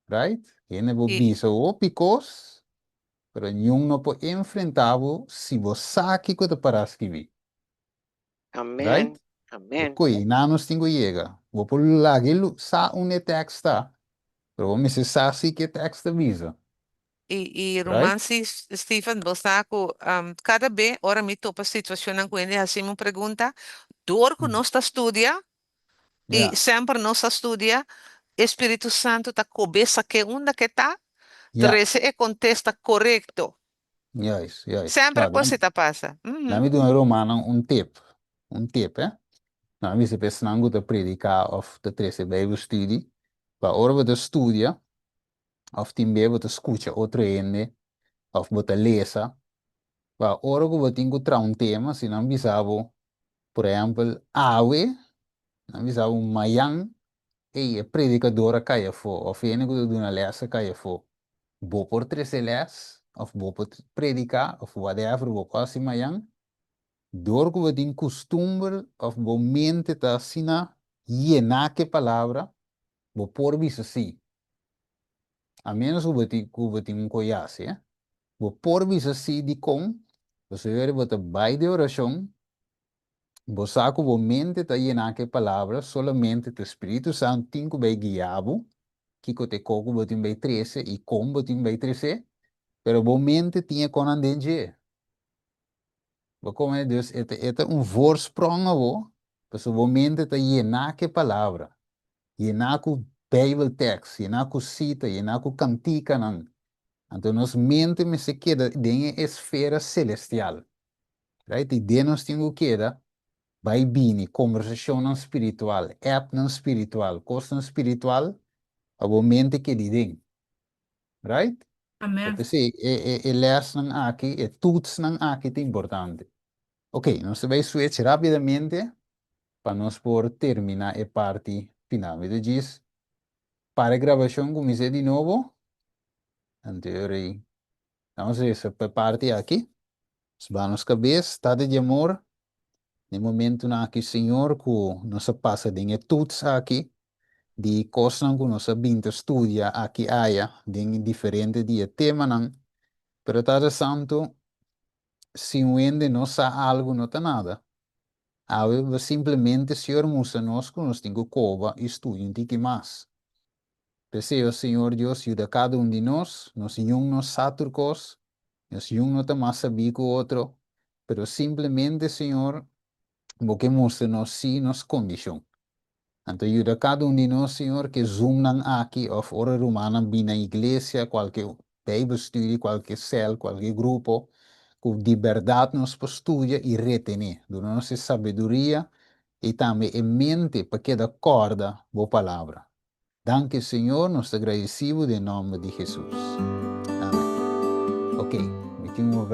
Speaker 1: Right? Ene bo
Speaker 3: E,
Speaker 1: bisa o picos, pero nenhum não pode enfrentar se você sabe que te parar escrever. Right?
Speaker 11: Amém.
Speaker 1: E
Speaker 11: Amém.
Speaker 1: coi, nanos tingo chega. Vou por lagi sa un texta, pero vou me se sa si que texta visa.
Speaker 3: e
Speaker 1: Right?
Speaker 3: romance, Stephen, bostaco, cada vez, ora me topa situação na quando assim uma pergunta, dor que nós está estudia, e
Speaker 1: Yeah.
Speaker 3: sempre nós estudia, Espírito Santo tá cabeça que onda que tá,
Speaker 1: Yeah.
Speaker 3: treze e contesta correto.
Speaker 1: Yes, yes.
Speaker 3: Sempre
Speaker 1: Tá,
Speaker 3: coisa tá passa.
Speaker 1: nami do romano un tip. Un tip, eh? Nami se pesnango te predicar of te trece Bijbel studie. Pa ora we te studia, of timbe we te escucha outro ende, of we te lesa. Pa ora we tingo tra un tema, se não bisavo, por exemplo, awe, não bisavo mayang, e a predicadora caia fo, of ene que do na lesa caia fo. Bo por trece les, of bo por predicar, of whatever, bo quasi mayang. Door que we costume of bo mente ta sina llena que palavra bo por visa si. A menos que we tin conhece, eh? Bo por visa si di com, você ver bota by de oração, bo saco bo mente ta llena que palavra solamente o Espírito Santo tin que vai guiabo, que te coco botin vai 13 e com botin vai 13, pero bo mente tinha con andenge. Como é Deus, é um voorsprong abo, pues o mente está llena que palavra, llena com Bible text, llena com cita, llena com cantica nan. Então nos mente me se queda em esfera celestial, right? E de nós tem o queda, vai bini, conversação não espiritual, app não espiritual, coisa não espiritual, a mente que de dentro, right?
Speaker 4: Amém.
Speaker 1: Então se é les não aqui, é tuts não aqui é importante. Ok, nós vai switch rapidamente para nós por terminar a parte final. Me diz, para a gravação, comecei de novo. Anterior, vamos ver essa parte aqui. Os banos cabeça, estado de amor. No momento na que o Senhor, que nos passa de tudo aqui, de coisas que nós vimos estudar aqui, de diferente de tema, não. Pero está santo, se o ende não sabe algo, não está nada. Aí, simplesmente, o Senhor mostra nós que nós temos que cova e estudar um pouco mais. Deseo, Senhor Deus, ajuda cada de nós, nos nos saturcos, nos não está mais saber que o outro, pero simplesmente, Senhor, porque mostra nos si nos condição. Então, ajuda cada de nós, Senhor, que zoomam aqui, ou fora romana, bem na igreja, qualquer Bíbelstudie, qualquer cel, qualquer grupo, com de verdade nos estudia e retener, do nossa sabedoria e também em mente para que da corda boa palavra. Danke, Senhor, nos agradecemos em nome de Jesus. Amém. Ok, me tenho um